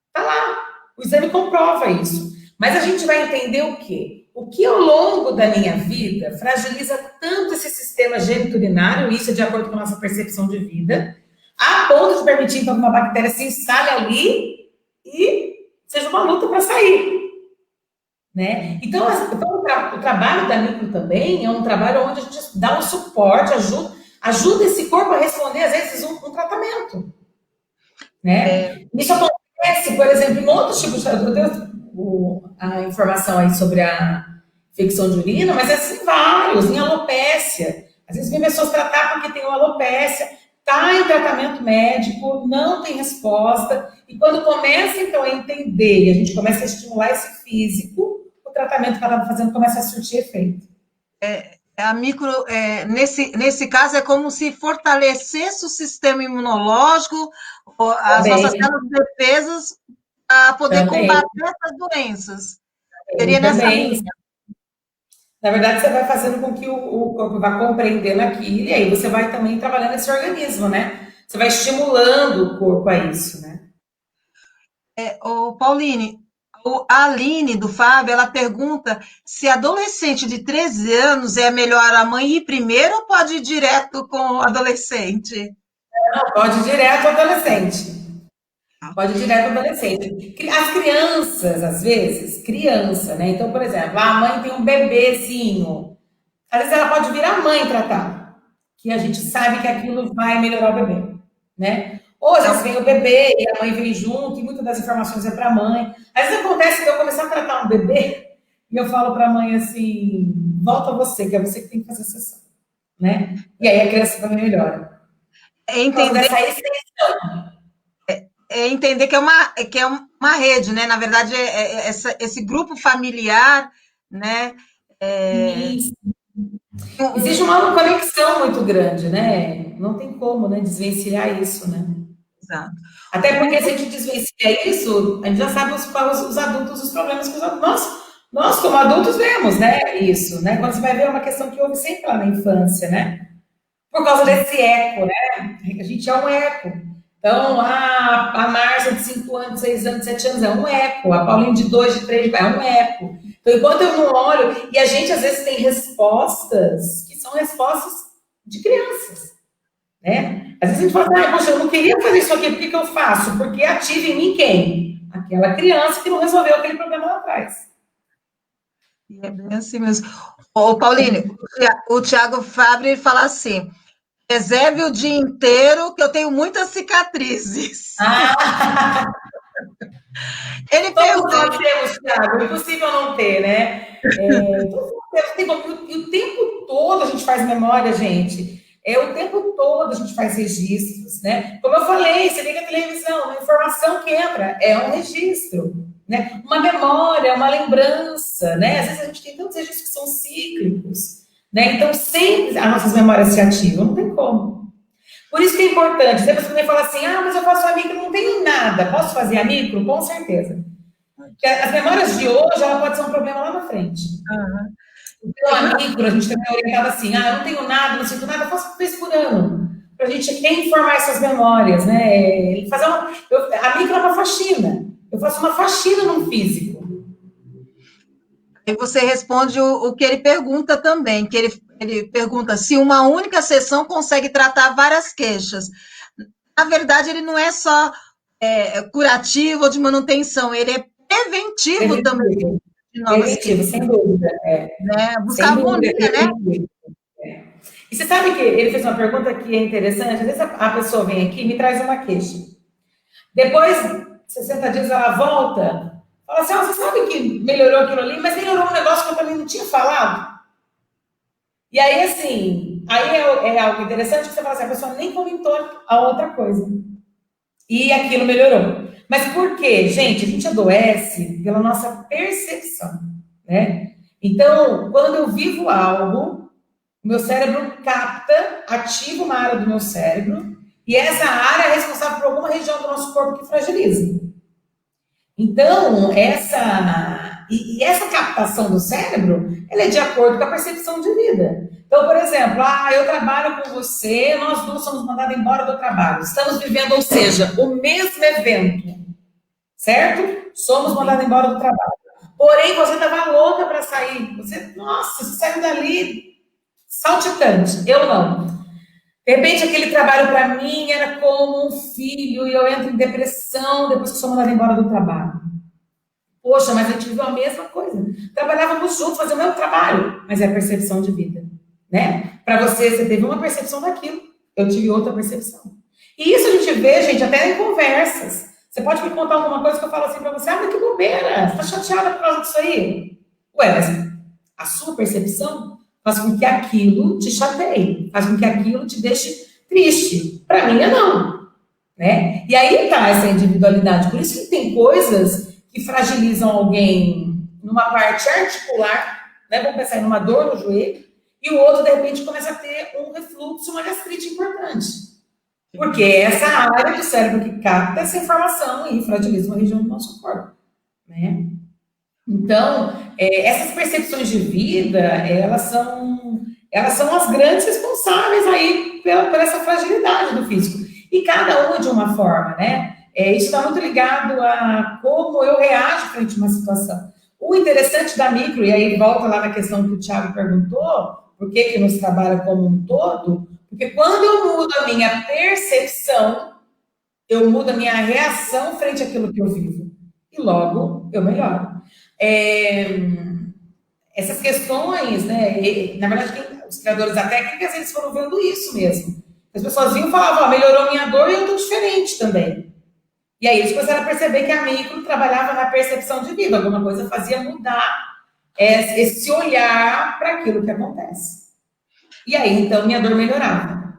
Está lá. O exame comprova isso. Mas a gente vai entender o quê? O que ao longo da minha vida fragiliza tanto esse sistema geniturinário, isso é de acordo com a nossa percepção de vida, a ponto de permitir então, que uma bactéria se instale ali e seja uma luta para sair. Né? Então, o trabalho da micro também é um trabalho onde a gente dá um suporte, ajuda esse corpo a responder, às vezes, um tratamento. Né? Isso acontece, por exemplo, em outros tipos de... Eu tenho a informação aí sobre a infecção de urina, mas assim, vários, em alopécia. Às vezes vem pessoas tratar porque tem uma alopécia, está em tratamento médico, não tem resposta, e quando começa, então, a entender, e a gente começa a estimular esse físico, o tratamento que ela está fazendo começa a surtir efeito. A micro, nesse caso, é como se fortalecesse o sistema imunológico, as nossas células de defesas, para poder combater essas doenças. Seria nessa linha. Na verdade, você vai fazendo com que o corpo vá compreendendo aquilo, e aí você vai também trabalhando esse organismo, né? Você vai estimulando o corpo a isso, né? Pauline, a Aline do Fábio, ela pergunta se adolescente de 13 anos é melhor a mãe ir primeiro ou pode ir direto com o adolescente? Não, pode ir direto ao adolescente. Pode ir direto ao adolescente. As crianças, às vezes, né? Então, por exemplo, a mãe tem um bebezinho. Às vezes ela pode vir a mãe tratar, que a gente sabe que aquilo vai melhorar o bebê, né? Ou às vezes vem o bebê e a mãe vem junto, e muitas das informações é para a mãe. Às vezes acontece que eu começar a tratar um bebê e eu falo para a mãe assim: volta você, que é você que tem que fazer a sessão, né? E aí a criança também melhora. Entender que é uma rede, né? Na verdade, esse grupo familiar, né? Isso. Existe uma conexão muito grande, né? Não tem como, né, desvencilhar isso, né? Exato. Até porque se a gente desvencilha isso, a gente já sabe os adultos, os problemas que nós como adultos vemos, né? Isso, né? Quando você vai ver é uma questão que houve sempre lá na infância, né? Por causa desse eco, né? A gente é um eco. Então, a Márcia de 5 anos, 6 anos, 7 anos é um eco. A Paulinha de 2, de 3, é um eco. Então, enquanto eu não olho, e a gente às vezes tem respostas que são respostas de crianças, né? Às vezes a gente fala assim, poxa, eu não queria fazer isso aqui, por que eu faço? Porque ativa em mim quem? Aquela criança que não resolveu aquele problema lá atrás. É bem assim mesmo. Ô, Pauline, o Thiago Fabre fala assim, reserve o dia inteiro que eu tenho muitas cicatrizes. Ele Todos nós temos, Thiago, impossível não ter, né? E o tempo todo a gente faz memória, gente. O tempo todo a gente faz registros, né? Como eu falei, você liga a televisão, a informação que entra é um registro, né? Uma memória, uma lembrança, né? Às vezes a gente tem tantos registros que são cíclicos, né? Então sempre as nossas memórias se ativam, não tem como. Por isso que é importante. Depois também fala assim, mas eu faço a micro, não tenho nada. Posso fazer a micro? Com certeza. Porque as memórias de hoje, ela pode ser um problema lá na frente. Então, a micro, a gente também é orientado assim, eu não tenho nada, não sinto nada, eu faço uma vez por ano. Para a gente reformar essas memórias, né? A micro é uma faxina. Eu faço uma faxina no físico. E você responde o que ele pergunta também, que ele pergunta se uma única sessão consegue tratar várias queixas. Na verdade, ele não é só curativo ou de manutenção, ele é preventivo também. Preventivo, sem dúvida. Né? Buscar harmonia, né? E você sabe que ele fez uma pergunta que é interessante, às vezes a pessoa vem aqui e me traz uma queixa. Depois, 60 dias, ela volta, fala assim, você sabe que melhorou aquilo ali, mas melhorou um negócio que eu também não tinha falado. E aí, assim, é algo interessante que você fala assim, a pessoa nem comentou a outra coisa. E aquilo melhorou. Mas por quê? Gente, a gente adoece pela nossa percepção, né? Então, quando eu vivo algo, o meu cérebro capta, ativa uma área do meu cérebro, e essa área é responsável por alguma região do nosso corpo que fragiliza. Então, essa captação do cérebro, ela é de acordo com a percepção de vida. Então, Então, por exemplo, eu trabalho com você, nós duas somos mandados embora do trabalho. Estamos vivendo, ou seja, o mesmo evento, certo? Somos mandados embora do trabalho. Porém, você estava louca para sair. Nossa, você saiu dali saltitante. Eu não. De repente, aquele trabalho para mim era como um filho e eu entro em depressão depois que sou mandada embora do trabalho. Poxa, mas a gente viveu a mesma coisa. Trabalhávamos juntos, fazíamos o mesmo trabalho, mas é a percepção de vida, né? Para você teve uma percepção daquilo, eu tive outra percepção. E isso a gente vê, gente, até em conversas. Você pode me contar alguma coisa que eu falo assim para você, mas que bobeira, você tá chateada por causa disso aí? Ué, mas a sua percepção faz com que aquilo te chateie, faz com que aquilo te deixe triste. Para mim, não, né? E aí está essa individualidade. Por isso que tem coisas que fragilizam alguém numa parte articular, né? Vamos pensar em uma dor no joelho, e o outro, de repente, começa a ter um refluxo, uma gastrite importante. Porque é essa área do cérebro que capta essa informação e fragiliza uma região do nosso corpo, né? Então, essas percepções de vida, elas são as grandes responsáveis aí por essa fragilidade do físico. E cada uma de uma forma, né? Isso está muito ligado a como eu reajo frente a uma situação. O interessante da micro, e aí volta lá na questão que o Thiago perguntou, por que nos trabalha como um todo? Porque quando eu mudo a minha percepção, eu mudo a minha reação frente àquilo que eu vivo. E logo eu melhoro. Essas questões, né? Na verdade, os criadores da técnica, eles foram vendo isso mesmo. As pessoas vinham e falavam, melhorou minha dor e eu estou diferente também. E aí eles começaram a perceber que a micro trabalhava na percepção de vida, alguma coisa fazia mudar esse olhar para aquilo que acontece. E aí, então, minha dor melhorava.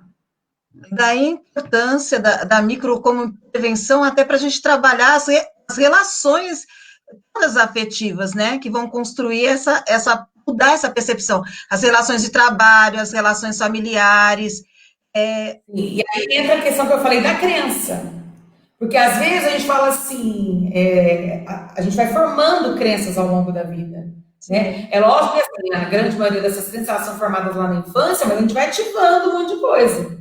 Daí a importância da micro como prevenção até para a gente trabalhar as relações todas afetivas, né, que vão construir mudar essa percepção, as relações de trabalho, as relações familiares. E aí entra a questão que eu falei da crença. Porque às vezes a gente fala assim, a gente vai formando crenças ao longo da vida. Né? É lógico que assim, a grande maioria dessas crenças são formadas lá na infância, mas a gente vai ativando um monte de coisa.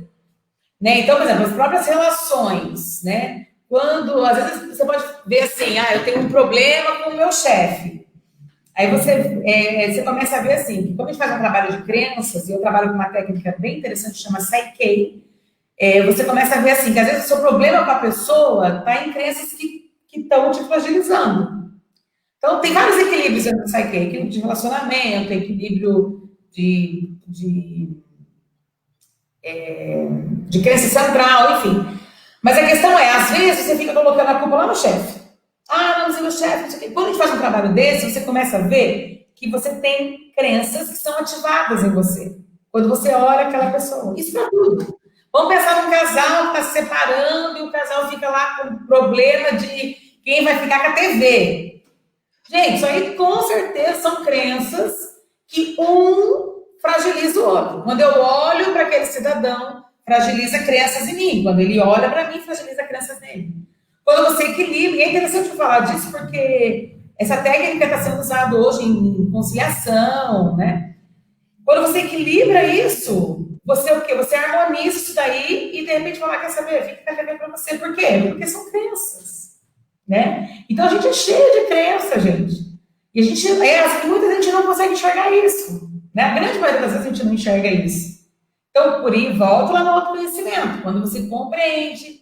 Né? Então, por exemplo, as próprias relações, né? Quando, às vezes, você pode ver assim, eu tenho um problema com o meu chefe. Aí você começa a ver assim, que quando a gente faz um trabalho de crenças, e eu trabalho com uma técnica bem interessante, chama Psyche, você começa a ver assim, que às vezes o seu problema com a pessoa está em crenças que estão te fragilizando. Então, tem vários equilíbrios dentro do Psyche, equilíbrio de relacionamento, equilíbrio de crença central, enfim. Mas a questão às vezes você fica colocando a culpa lá no chefe. Não, mas é meu chefe, não sei o quê. Quando a gente faz um trabalho desse, você começa a ver que você tem crenças que são ativadas em você. Quando você olha aquela pessoa. Isso para tudo. Vamos pensar num casal que está se separando e o casal fica lá com problema de quem vai ficar com a TV. Gente, isso aí com certeza são crenças que um fragiliza o outro. Quando eu olho para aquele cidadão, fragiliza crenças em mim. Quando ele olha para mim, fragiliza crenças nele. Quando você equilibra, e é interessante falar disso porque essa técnica está sendo usada hoje em conciliação, né? Quando você equilibra isso, você o quê? Você harmoniza isso daí e de repente fala, quer saber? Fica a TV para você. Por quê? Porque são crenças, né? Então a gente é cheio de crença, gente. E a gente, muita gente não consegue enxergar isso, né? A grande maioria das vezes a gente não enxerga isso. Então, por aí, volta lá no autoconhecimento. Quando você compreende.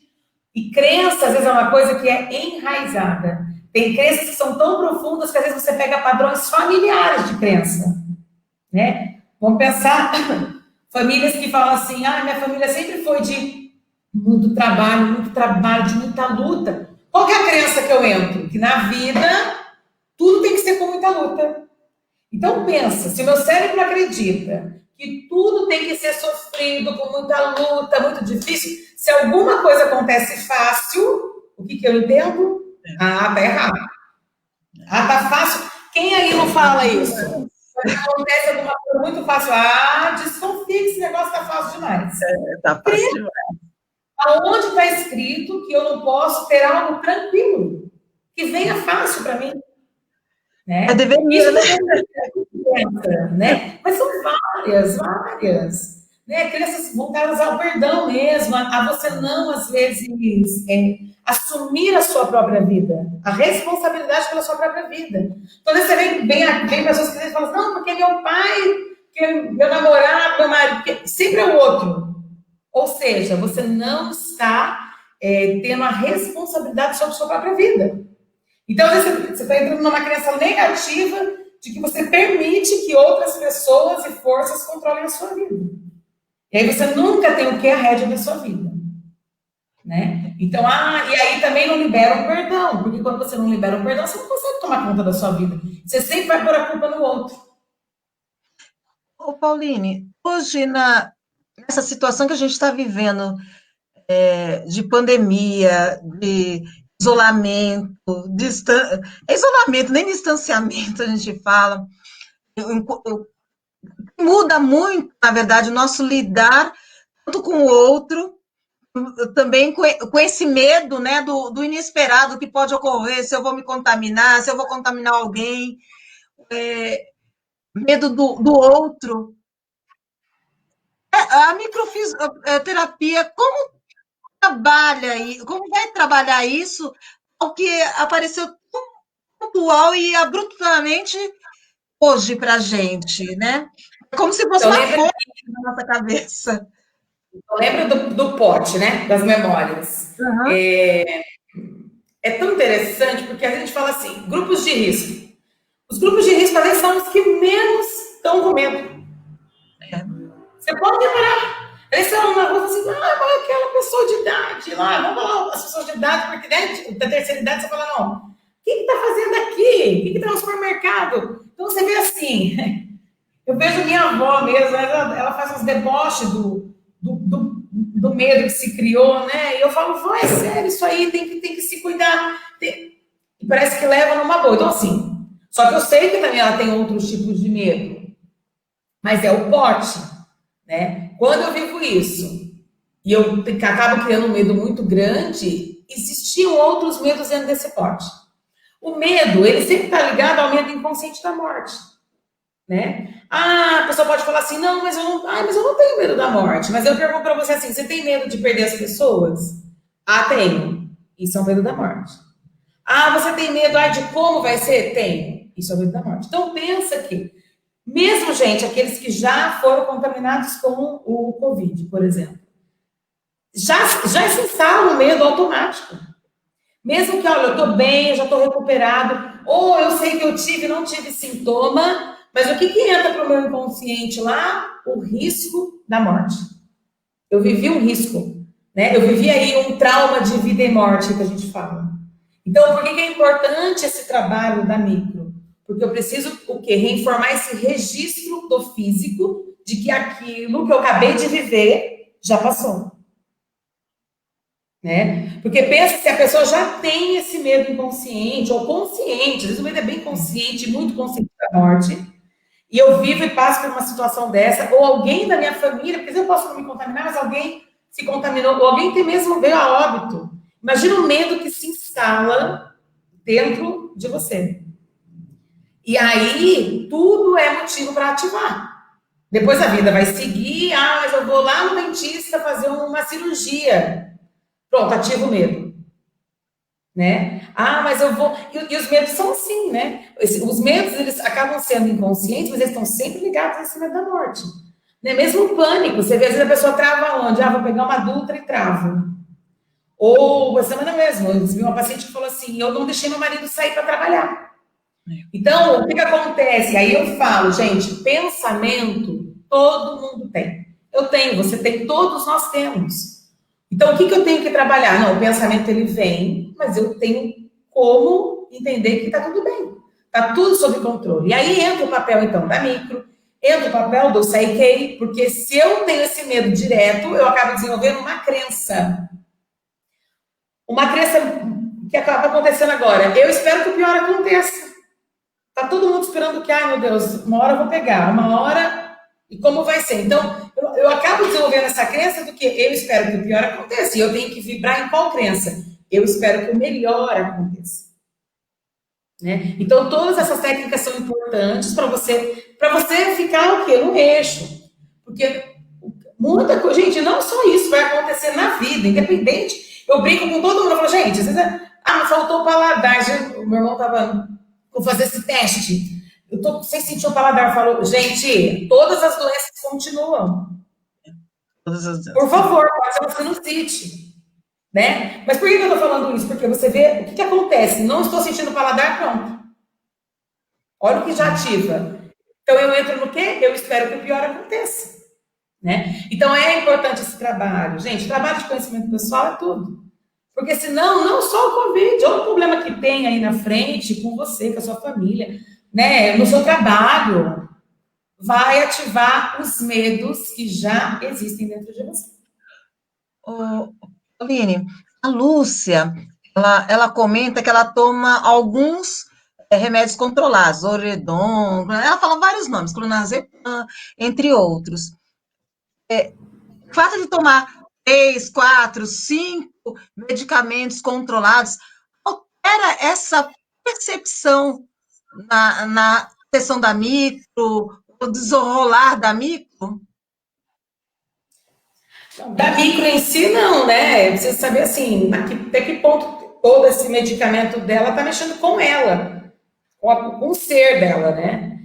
E crença, às vezes, é uma coisa que é enraizada. Tem crenças que são tão profundas que, às vezes, você pega padrões familiares de crença. Né? Vamos pensar, famílias que falam assim, minha família sempre foi de muito trabalho, de muita luta. Qual que é a crença que eu entro? Que na vida, tudo tem que ser com muita luta. Então, pensa, se o meu cérebro acredita que tudo tem que ser sofrido, com muita luta, muito difícil. Se alguma coisa acontece fácil, o que eu entendo? Tá errado. Tá fácil. Quem aí não fala isso? Quando acontece alguma coisa muito fácil, desconfia que esse negócio tá fácil demais. Tá fácil demais. Aonde está escrito que eu não posso ter algo tranquilo, que venha fácil para mim? Né? Deveria, né? criança, né? Mas são várias, várias. Né? Crianças voltadas ao perdão mesmo, a você não, às vezes, assumir a sua própria vida, a responsabilidade pela sua própria vida. Então, você vem pessoas que falam assim, não, porque meu pai, porque meu namorado, meu marido, sempre é o outro. Ou seja, você não está tendo a responsabilidade sobre a sua própria vida. Então, às vezes, você está entrando numa crença negativa de que você permite que outras pessoas e forças controlem a sua vida. E aí você nunca tem o que? A rédea da sua vida. Né? Então, e aí também não libera o perdão, porque quando você não libera o perdão, você não consegue tomar conta da sua vida. Você sempre vai pôr a culpa no outro. Ô, Pauline, hoje, nessa situação que a gente está vivendo, de pandemia, de isolamento, isolamento, nem distanciamento a gente fala, muda muito, na verdade, o nosso lidar tanto com o outro, também com esse medo, né, do inesperado que pode ocorrer, se eu vou me contaminar, se eu vou contaminar alguém, medo do outro. A microterapia, como como vai trabalhar isso, o que apareceu tão pontual e abruptamente hoje para a gente, né? É como se fosse Eu uma lembro, folha na nossa cabeça. eu lembro do pote, né? Das memórias. Uhum. É tão interessante porque a gente fala assim, grupos de risco. Os grupos de risco, às vezes, são os que menos estão com medo. Você pode reparar. Eles estão na rua assim, mas aquela pessoa de idade lá, vamos lá, as pessoas de idade, porque da terceira idade você fala, não, o que está fazendo aqui? O que está no supermercado? Então você vê assim, eu vejo minha avó mesmo, ela faz uns deboches do medo que se criou, né? E eu falo, vó, é sério, isso aí tem que se cuidar. E parece que leva numa boa. Então, assim, só que eu sei que também ela tem outros tipos de medo, mas é o pote, né? Quando eu vivo isso e eu acabo criando um medo muito grande, existiam outros medos dentro desse pote. O medo, ele sempre está ligado ao medo inconsciente da morte, né? A pessoa pode falar assim, não, mas eu não tenho medo da morte. Mas eu pergunto para você assim, você tem medo de perder as pessoas? Tenho. Isso é o medo da morte. Você tem medo de como vai ser? Tenho. Isso é o medo da morte. Então pensa que mesmo, gente, aqueles que já foram contaminados com o Covid, por exemplo, já se instala um medo automático. Mesmo que, olha, eu estou bem, eu já estou recuperado, ou eu sei que eu não tive sintoma, mas o que entra para o meu inconsciente lá? O risco da morte. Eu vivi um risco, né? Eu vivi aí um trauma de vida e morte, que a gente fala. Então, por que é importante esse trabalho da micro? Porque eu preciso o quê? Reinformar esse registro do físico de que aquilo que eu acabei de viver já passou. Né? Porque pensa se a pessoa já tem esse medo inconsciente ou consciente, às vezes o medo é bem consciente, muito consciente da morte, e eu vivo e passo por uma situação dessa, ou alguém da minha família, porque eu posso não me contaminar, mas alguém se contaminou, ou alguém que mesmo veio a óbito. Imagina o medo que se instala dentro de você. E aí, tudo é motivo para ativar. Depois a vida vai seguir, mas eu vou lá no dentista fazer uma cirurgia. Pronto, ativa o medo. Né? Mas eu vou... E os medos são assim, né? Os medos, eles acabam sendo inconscientes, mas eles estão sempre ligados a esse medo da morte. Né? Mesmo o pânico, você vê, às vezes a pessoa trava onde? Vou pegar uma Dutra e travo. Ou, essa semana mesmo, eu vi uma paciente que falou assim, eu não deixei meu marido sair para trabalhar. Então, o que acontece? Aí eu falo, gente, pensamento todo mundo tem. Eu tenho, você tem, todos nós temos. Então, o que eu tenho que trabalhar? Não, o pensamento ele vem, mas eu tenho como entender que está tudo bem. Está tudo sob controle. E aí entra o papel, então, da micro, entra o papel do Psyche, porque se eu tenho esse medo direto, eu acabo desenvolvendo uma crença. Uma crença que acaba acontecendo agora. Eu espero que o pior aconteça. Tá todo mundo esperando que, meu Deus, uma hora eu vou pegar, uma hora, e como vai ser? Então, eu acabo desenvolvendo essa crença do que eu espero que o pior aconteça, e eu tenho que vibrar em qual crença? Eu espero que o melhor aconteça. né? Então, todas essas técnicas são importantes para você ficar o quê? No eixo. Porque muita coisa, gente, não só isso vai acontecer na vida, independente. Eu brinco com todo mundo, eu falo, gente, às vezes, me faltou o paladar. O meu irmão tava, vou fazer esse teste. Eu tô sem sentir o paladar. Falou, gente, todas as doenças continuam. Por favor, pode ser uma sinusite. Né? Mas por que eu tô falando isso? Porque você vê o que acontece. Não estou sentindo o paladar, pronto. Olha o que já ativa. Então eu entro no quê? Eu espero que o pior aconteça. Né? Então é importante esse trabalho. Gente, trabalho de conhecimento pessoal é tudo. Porque senão, não só o Covid, outro problema que tem aí na frente com você, com a sua família, né? No seu trabalho, vai ativar os medos que já existem dentro de você. Aline, a Lúcia, ela comenta que ela toma alguns remédios controlados, Oredon, ela fala vários nomes, clonazepam, entre outros. O fato de tomar 3, 4, 5 medicamentos controlados altera essa percepção na sessão da micro, o desenrolar da micro? Da micro em si, não, né? Precisa saber, assim, até que ponto todo esse medicamento dela tá mexendo com ela, com o ser dela, né?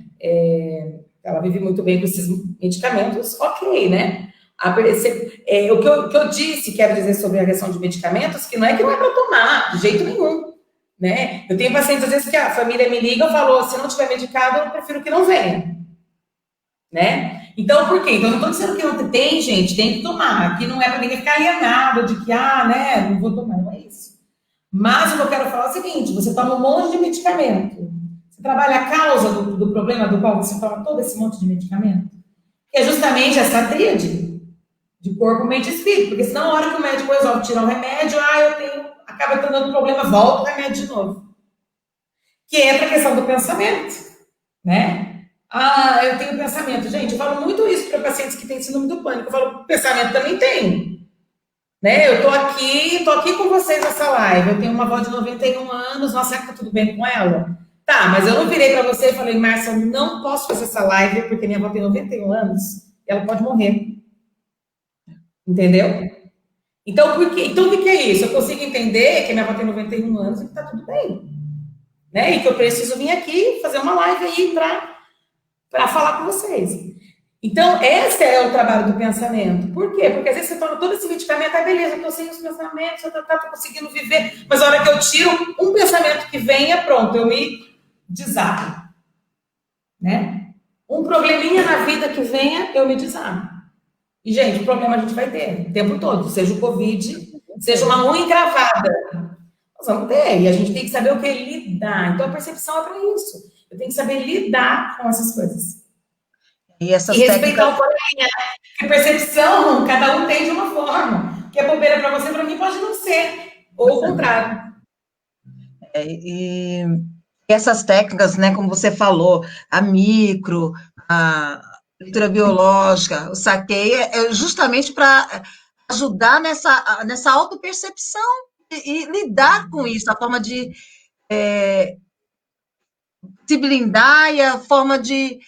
Ela vive muito bem com esses medicamentos, ok, né? O que eu disse, quero dizer sobre a questão de medicamentos, que não é para tomar, de jeito nenhum, né? Eu tenho pacientes, às vezes, que a família me liga e falou, se não tiver medicado, eu prefiro que não venha, né? Então, por quê? Então, eu não estou dizendo que não tem, gente, tem que tomar, que não é para ninguém ficar alienado de que, né, não vou tomar, não é isso. Mas o que eu quero falar é o seguinte, você toma um monte de medicamento, você trabalha a causa do problema do qual você toma todo esse monte de medicamento, que é justamente essa tríade de corpo, mente e espírito, porque senão na hora que o médico resolve tirar o remédio, acaba dando problema, volta o remédio de novo. Que entra a questão do pensamento, né? Eu tenho pensamento. Gente, eu falo muito isso para pacientes que têm síndrome do pânico. Eu falo, pensamento também tem. Né? Eu tô aqui com vocês nessa live. Eu tenho uma avó de 91 anos, nossa, será que tá tudo bem com ela? Tá, mas eu não virei para você e falei, Márcia, eu não posso fazer essa live porque minha avó tem 91 anos e ela pode morrer. Entendeu? Então, por quê? Então, o que é isso? Eu consigo entender que minha avó tem 91 anos e que tá tudo bem. Né? E que eu preciso vir aqui fazer uma live aí para falar com vocês. Então, esse é o trabalho do pensamento. Por quê? Porque às vezes você toma todo esse medicamento, beleza, eu tô sem os pensamentos, eu tô conseguindo viver, mas a hora que eu tiro um pensamento que venha, pronto, eu me desarmo. Né? Um probleminha na vida que venha, eu me desarmo. E, gente, o problema a gente vai ter o tempo todo, seja o Covid, seja uma unha encravada. Nós vamos ter, e a gente tem que saber o que é lidar. Então, a percepção é para isso. Eu tenho que saber lidar com essas coisas. E respeitar o coleguinha. Porque percepção, cada um tem de uma forma. Que é bobeira para você, para mim pode não ser. Ou o contrário. E essas técnicas, né, como você falou, a micro, a leitura biológica, o saqueio, é justamente para ajudar nessa autopercepção e lidar com isso, a forma de se blindar e a forma de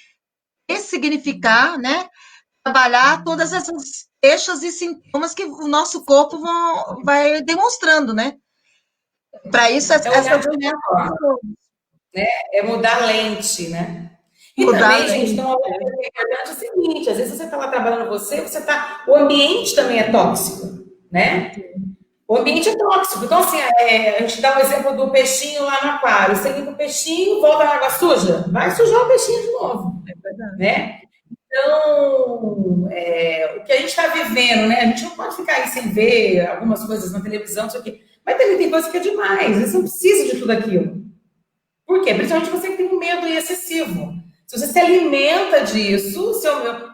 ressignificar, né? Trabalhar todas essas queixas e sintomas que o nosso corpo vai demonstrando, né? Para isso, essa né? É mudar a lente, né? E também, gente, então, uma coisa importante é o seguinte, às vezes você está lá trabalhando o ambiente também é tóxico, né? O ambiente é tóxico. Então, assim, a gente dá o exemplo do peixinho lá no aquário. Você limpa o peixinho, volta na água suja, vai sujar o peixinho de novo. É verdade. Né? Então, o que a gente está vivendo, né? A gente não pode ficar aí sem ver algumas coisas na televisão, isso aqui. Mas também tem coisa que é demais. Você não precisa de tudo aquilo. Por quê? Principalmente você que tem um medo excessivo. Se você se alimenta disso,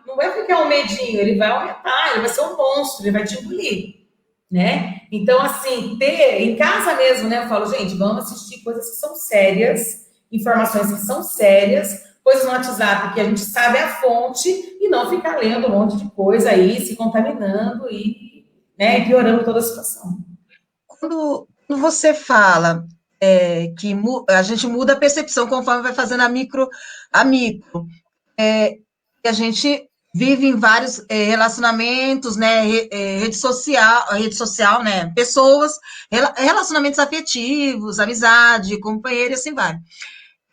não vai ficar um medinho, ele vai aumentar, ele vai ser um monstro, ele vai te engolir. Né? Então, assim, ter em casa mesmo, né? Eu falo, gente, vamos assistir coisas que são sérias, informações que são sérias, coisas no WhatsApp que a gente sabe a fonte e não ficar lendo um monte de coisa aí, se contaminando e, né, piorando toda a situação. Quando você fala a gente muda a percepção conforme vai fazendo a micro. A gente vive em vários relacionamentos, né, rede social, né, pessoas, relacionamentos afetivos, amizade, companheiro, e assim vai.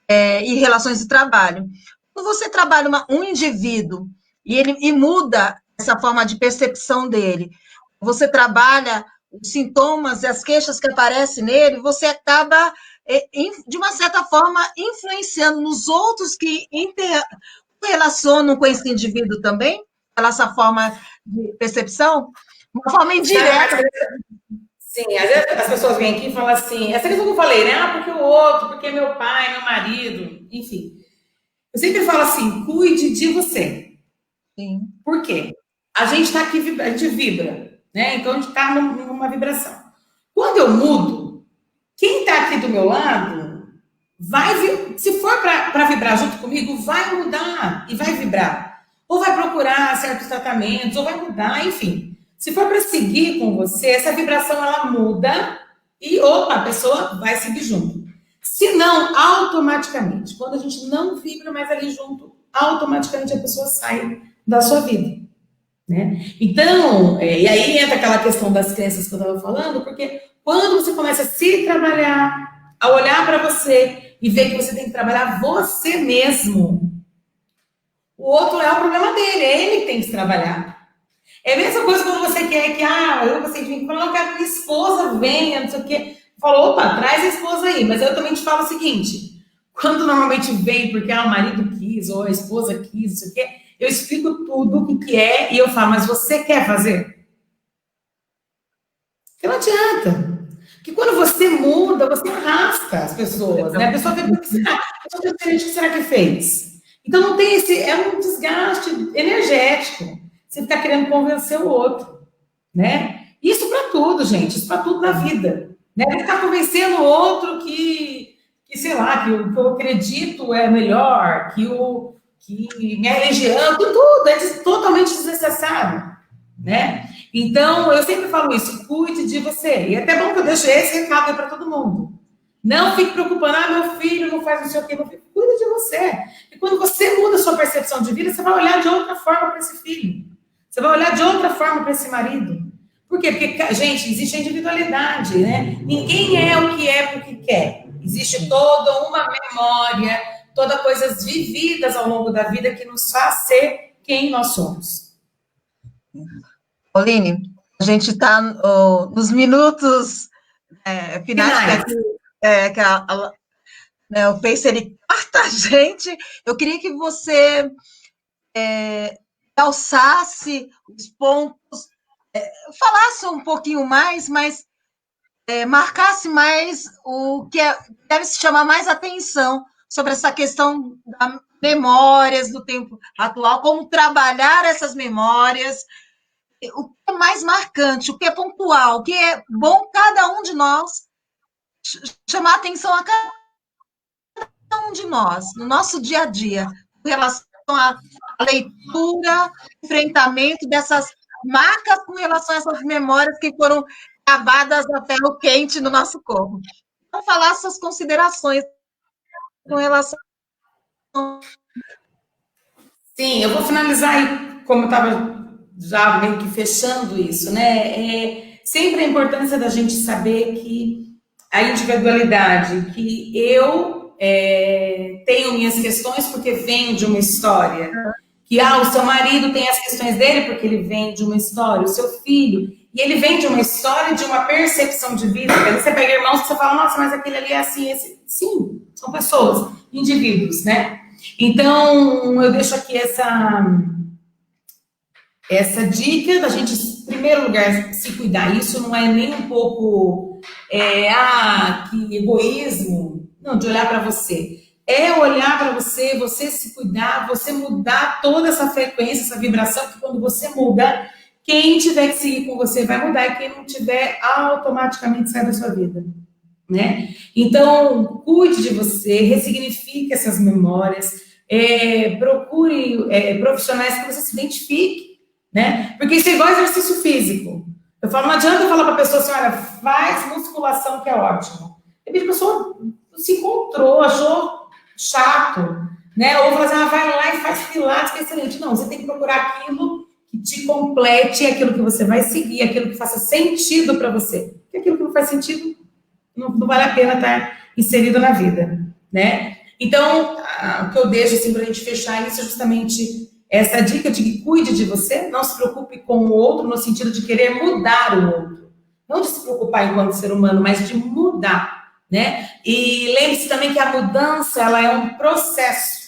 E relações de trabalho. Quando você trabalha um indivíduo e muda essa forma de percepção dele, você trabalha os sintomas e as queixas que aparecem nele, você acaba, de uma certa forma, influenciando nos outros que relacionam com esse indivíduo também, pela essa forma de percepção, uma forma indireta. Sim, às vezes as pessoas vêm aqui e falam assim, essa questão que eu falei, né? Ah, porque o outro, porque meu pai, meu marido, enfim. Eu sempre falo assim, cuide de você. Sim. Por quê? A gente está aqui, a gente vibra, né? Então a gente está numa vibração. Quando eu mudo, quem está aqui do meu lado vai, se for para vibrar junto comigo, vai mudar e vai vibrar. Ou vai procurar certos tratamentos, ou vai mudar, enfim. Se for para seguir com você, essa vibração ela muda e opa, a pessoa vai seguir junto. Se não, automaticamente, quando a gente não vibra mais ali junto, automaticamente a pessoa sai da sua vida. Né? Então, e aí entra aquela questão das crenças que eu estava falando, porque quando você começa a se trabalhar, a olhar para você e ver que você tem que trabalhar você mesmo, o outro é o problema dele, é ele que tem que se trabalhar. É a mesma coisa quando você quer que, eu gostei de mim, eu quero que minha esposa venha, não sei o quê. Falou, opa, traz a esposa aí. Mas eu também te falo o seguinte, quando normalmente vem porque o marido quis, ou a esposa quis, não sei o quê, eu explico tudo o que é e eu falo, mas você quer fazer? Porque não adianta. Porque quando você muda, você arrasta as pessoas, né? A pessoa vê, o que será que fez? Então não tem é um desgaste energético. Você fica querendo convencer o outro, né? Isso para tudo, gente, isso para tudo na vida. Né? Você está convencendo o outro que, sei lá, que o que eu acredito é melhor, que minha religião, tudo é totalmente desnecessário, né? Então, eu sempre falo isso, cuide de você. E é até bom que eu deixe esse recado aí para todo mundo. Não fique preocupando, meu filho não faz não sei o quê, meu filho, cuide de você. E quando você muda a sua percepção de vida, você vai olhar de outra forma para esse filho. Você vai olhar de outra forma para esse marido. Por quê? Porque, gente, existe a individualidade, né? Ninguém é o que é porque quer. Existe toda uma memória, toda coisas vividas ao longo da vida que nos faz ser quem nós somos. Pauline, a gente está nos minutos finais. Que o Face ele corta a gente. Eu queria que você alçasse os pontos, falasse um pouquinho mais, mas marcasse mais o que deve se chamar mais atenção sobre essa questão das memórias do tempo atual, como trabalhar essas memórias, o que é mais marcante, o que é pontual, o que é bom cada um de nós chamar atenção a cada um de nós, no nosso dia a dia, em relação à leitura, enfrentamento dessas marcas com relação a essas memórias que foram gravadas a ferro quente no nosso corpo. Vamos falar suas considerações com relação. Sim, eu vou finalizar aí, como eu estava já meio que fechando isso, né? Sempre a importância da gente saber que a individualidade, que eu tenho minhas questões porque venho de uma história, que o seu marido tem as questões dele porque ele vem de uma história, o seu filho, e ele vem de uma história, de uma percepção de vida. Aí você pega irmãos que você fala, nossa, mas aquele ali é assim, esse. Sim, são pessoas, indivíduos, né? Então, eu deixo aqui essa dica da gente, em primeiro lugar, se cuidar. Isso não é nem um pouco, que egoísmo, não, de olhar para você. É olhar para você, você se cuidar, você mudar toda essa frequência, essa vibração, que quando você muda, quem tiver que seguir com você vai mudar, e quem não tiver, automaticamente sai da sua vida. Né? Então, cuide de você, ressignifique essas memórias, procure profissionais que você se identifique, né? Porque isso é igual exercício físico. Eu falo, não adianta eu falar para a pessoa assim, olha, faz musculação que é ótimo. a pessoa se encontrou, achou chato, né? Ou fala assim, vai lá e faz pilates, que é excelente. Não, você tem que procurar aquilo que te complete, aquilo que você vai seguir, aquilo que faça sentido para você. Porque aquilo que não faz sentido não vale a pena estar inserido na vida, né? Então, o que eu deixo assim para a gente fechar isso é justamente essa dica de que cuide de você, não se preocupe com o outro no sentido de querer mudar o outro, não de se preocupar enquanto ser humano, mas de mudar, né? E lembre-se também que a mudança ela é um processo.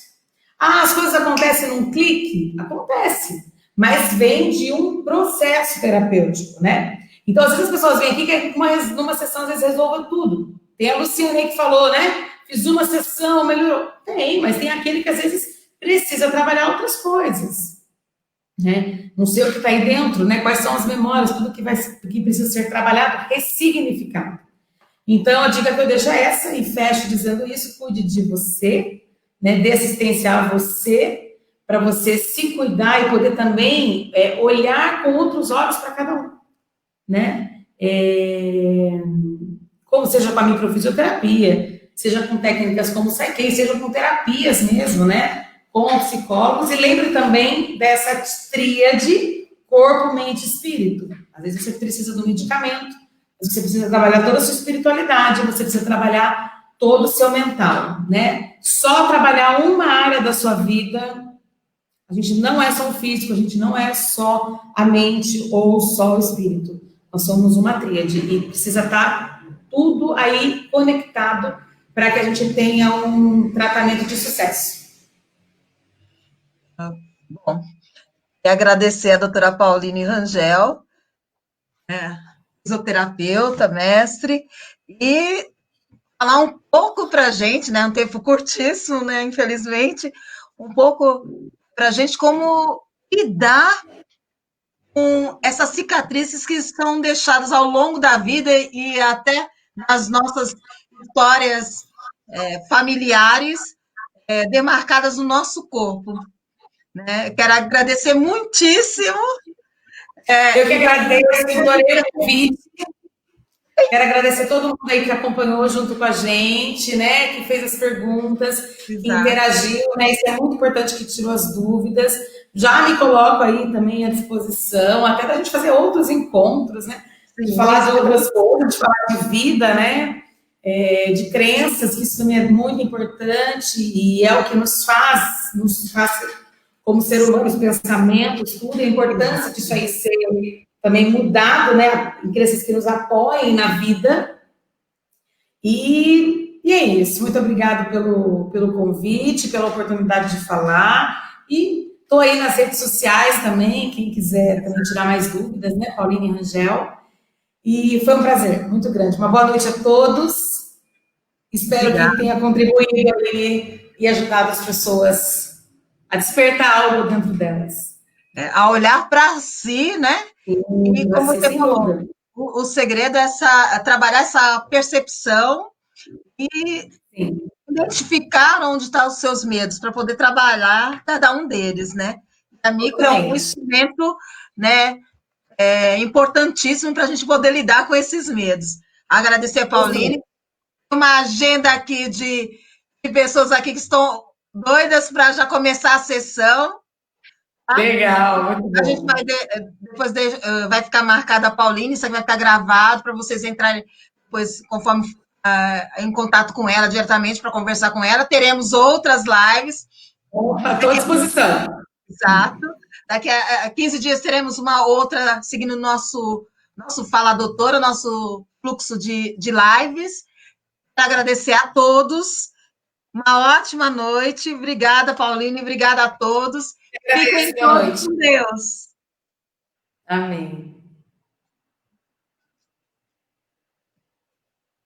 As coisas acontecem num clique? Acontece, mas vem de um processo terapêutico, né? Então, às vezes as pessoas vêm aqui que numa sessão às vezes resolva tudo. Tem a Luciane que falou, né? Fiz uma sessão, melhorou. Tem, mas tem aquele que às vezes precisa trabalhar outras coisas, né? Não sei o que está aí dentro, né? Quais são as memórias, tudo que precisa ser trabalhado, ressignificado. Então, a dica que eu deixo é essa, e fecho dizendo isso, cuide de você, né? Dê assistência a você, para você se cuidar e poder também olhar com outros olhos para cada um, né? Como seja com a microfisioterapia, seja com técnicas como o Psyche, seja com terapias mesmo, né? Com psicólogos, e lembre também dessa tríade corpo, mente e espírito. Às vezes você precisa do medicamento, você precisa trabalhar toda a sua espiritualidade, você precisa trabalhar todo o seu mental, né? Só trabalhar uma área da sua vida, a gente não é só o físico, a gente não é só a mente ou só o espírito. Nós somos uma tríade e precisa estar tudo aí conectado para que a gente tenha um tratamento de sucesso. Bom, e agradecer a doutora Pauline Rangel, fisioterapeuta, mestre, e falar um pouco para a gente, né, um tempo curtíssimo, né, infelizmente, um pouco para a gente como lidar com essas cicatrizes que são deixadas ao longo da vida e até nas nossas histórias familiares demarcadas no nosso corpo. Né? Quero agradecer muitíssimo. Eu que agradeço, adorei o convite. Quero agradecer todo mundo aí que acompanhou junto com a gente, né? Que fez as perguntas, que interagiu, né? Isso é muito importante, que tirou as dúvidas. Já me coloco aí também à disposição, até da gente fazer outros encontros, né? De falar de outras coisas, de falar de vida, né? De crenças, que isso também é muito importante e é o que nos faz como ser humanos, pensamentos, tudo, a importância disso aí ser também mudado, né? Em crenças que nos apoiem na vida. E é isso. Muito obrigada pelo convite, pela oportunidade de falar. E estou aí nas redes sociais também, quem quiser também tirar mais dúvidas, né? Pauline Rangel. E foi um prazer muito grande. Uma boa noite a todos. Espero que tenha contribuído ali e ajudado as pessoas a despertar algo dentro delas. A olhar para si, né? E como você falou, o segredo é trabalhar essa percepção e identificar onde estão os seus medos para poder trabalhar cada um deles, né? A micro é um instrumento, né, importantíssimo para a gente poder lidar com esses medos. Agradecer a Pauline, uma agenda aqui de pessoas aqui que estão doidas para já começar a sessão. Tá? Legal, muito bom. A gente vai depois vai ficar marcada a Pauline, isso aqui vai ficar gravado para vocês entrarem depois, conforme em contato com ela diretamente para conversar com ela. Teremos outras lives. Estou à disposição. Exato. Daqui a 15 dias teremos uma outra, seguindo o nosso Fala Doutora, nosso fluxo de lives. Quero agradecer a todos. Uma ótima noite. Obrigada, Pauline. Obrigada a todos. Fiquem todos com Deus. Amém.